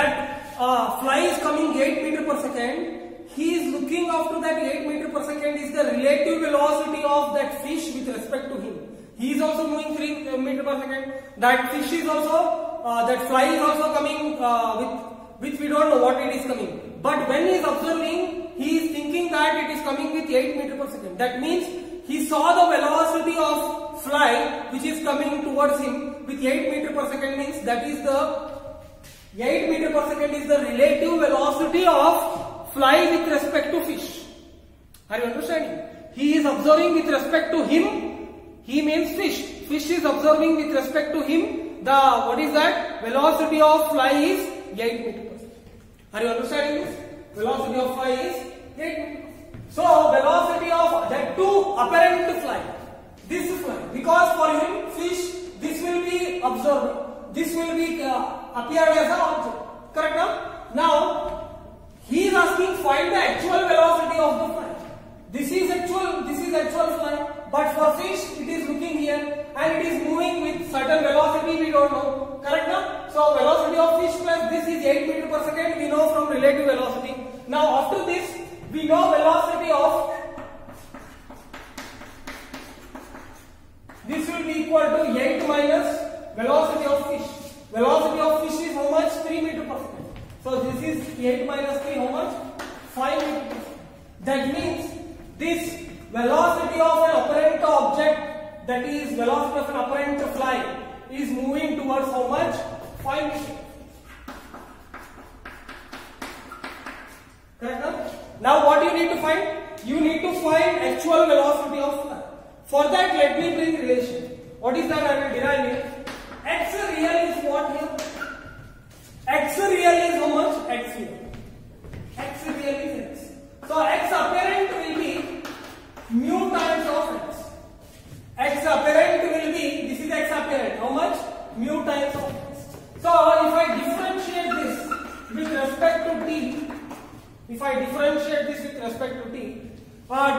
fly is coming 8 meter per second, he is looking after that 8 meter per second is the relative velocity of that fish with respect to him. He is also moving 3 meter per second. That fish is also, that fly is also coming with we don't know what it is coming. But when he is observing, he is thinking that it is coming with 8 meter per second. That means he saw the velocity of fly which is coming towards him with 8 meter per second means that is the 8 meter per second is the relative velocity of fly with respect to fish. Are you understanding? He is observing with respect to him. He means fish. Fish is observing with respect to him. The what is that? Velocity of fly is 8 meter per second. Are you understanding this? Velocity of fly is 8 meter. So velocity of that two apparent fly. This fly, because for him fish, this will be observed. This will be appeared as an object. Correct now? Now he is asking find the actual velocity of the fly. This is actual fly. But for fish, it is looking here and it is moving with certain velocity we don't know. Correct now? So velocity of fish plus this is 8 meter per second. We know from relative velocity. Now after this, we know velocity of this will be equal to 8 minus velocity of fish. Velocity of fish is how much? 3 meter per second. So this is 8 minus 3 how much? 5 meter per second. That means this velocity of an apparent object, that is velocity of an apparent fly, is moving towards how much? 5 meters. Correct? Now what you need to find? You need to find actual velocity of fly. For that, let me bring relation. What is that I will derive here? X real is what here? X real is how much? X here. X real is X. So X apparent will be mu times of X. X apparent will be, this is X apparent, how much? Mu times of X. So if I differentiate this with respect to T,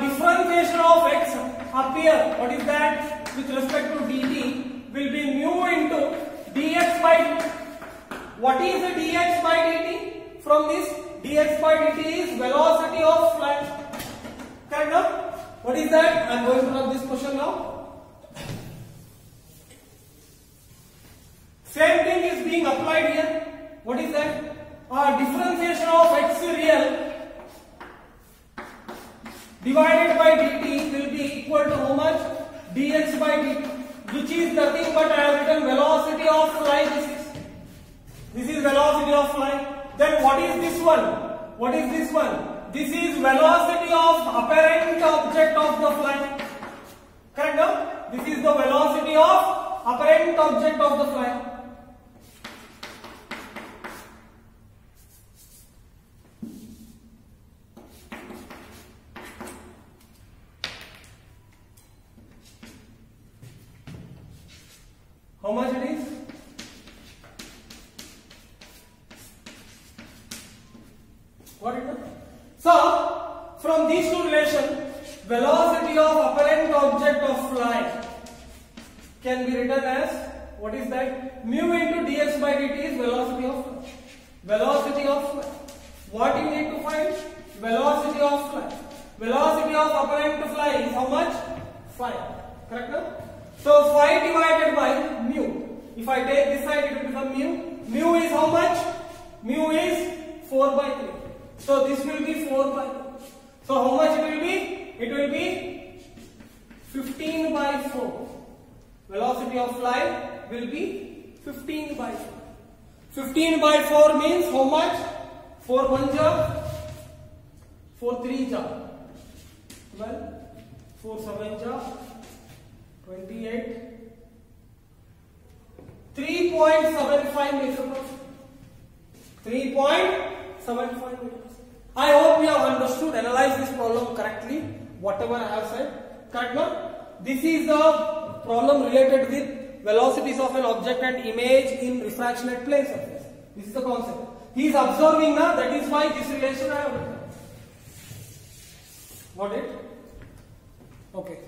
differentiation of X appear, what is that? With respect to dt will be mu into dx by dt. What is the dx by dt? from this dx by dt is velocity of flight. Correct now? What is that? I am going to run this question now. Same thing is being applied here. What is that? Differentiation of x real divided by dt will be equal to how much? Dx by dt, which is nothing but I have written velocity of flight. This is velocity of flight. Then what is this one? What is this one? This is velocity of apparent object of the flight. Correct now? This is the velocity of apparent object of the flight. How much it is? What it is? So, from these two relations, velocity of apparent object of flight can be written as, what is that? Mu into dx by dt is velocity of flight. Velocity of flight. What you need to find? Velocity of flight. Velocity of apparent to fly is how much? Phi. Correct now? So phi divided by mu. If I take this side, it will become mu. Mu is how much? Mu is 4 by 3. So this will be 4 by 3. So how much it will be? It will be 15 by 4. Velocity of flight will be 15 by 4. 15 by 4 means how much? 4 1 ja, 4 3 ja, 12, 4 7 ja, 28, 3.75 meters. 3.75 meters. I hope you have understood, analyzed this problem correctly, whatever I have said. Correct now? This is the problem related with velocities of an object and image in refraction at plane surface. This is the concept. He is observing now, that is why this relation I have written. Got it? Okay.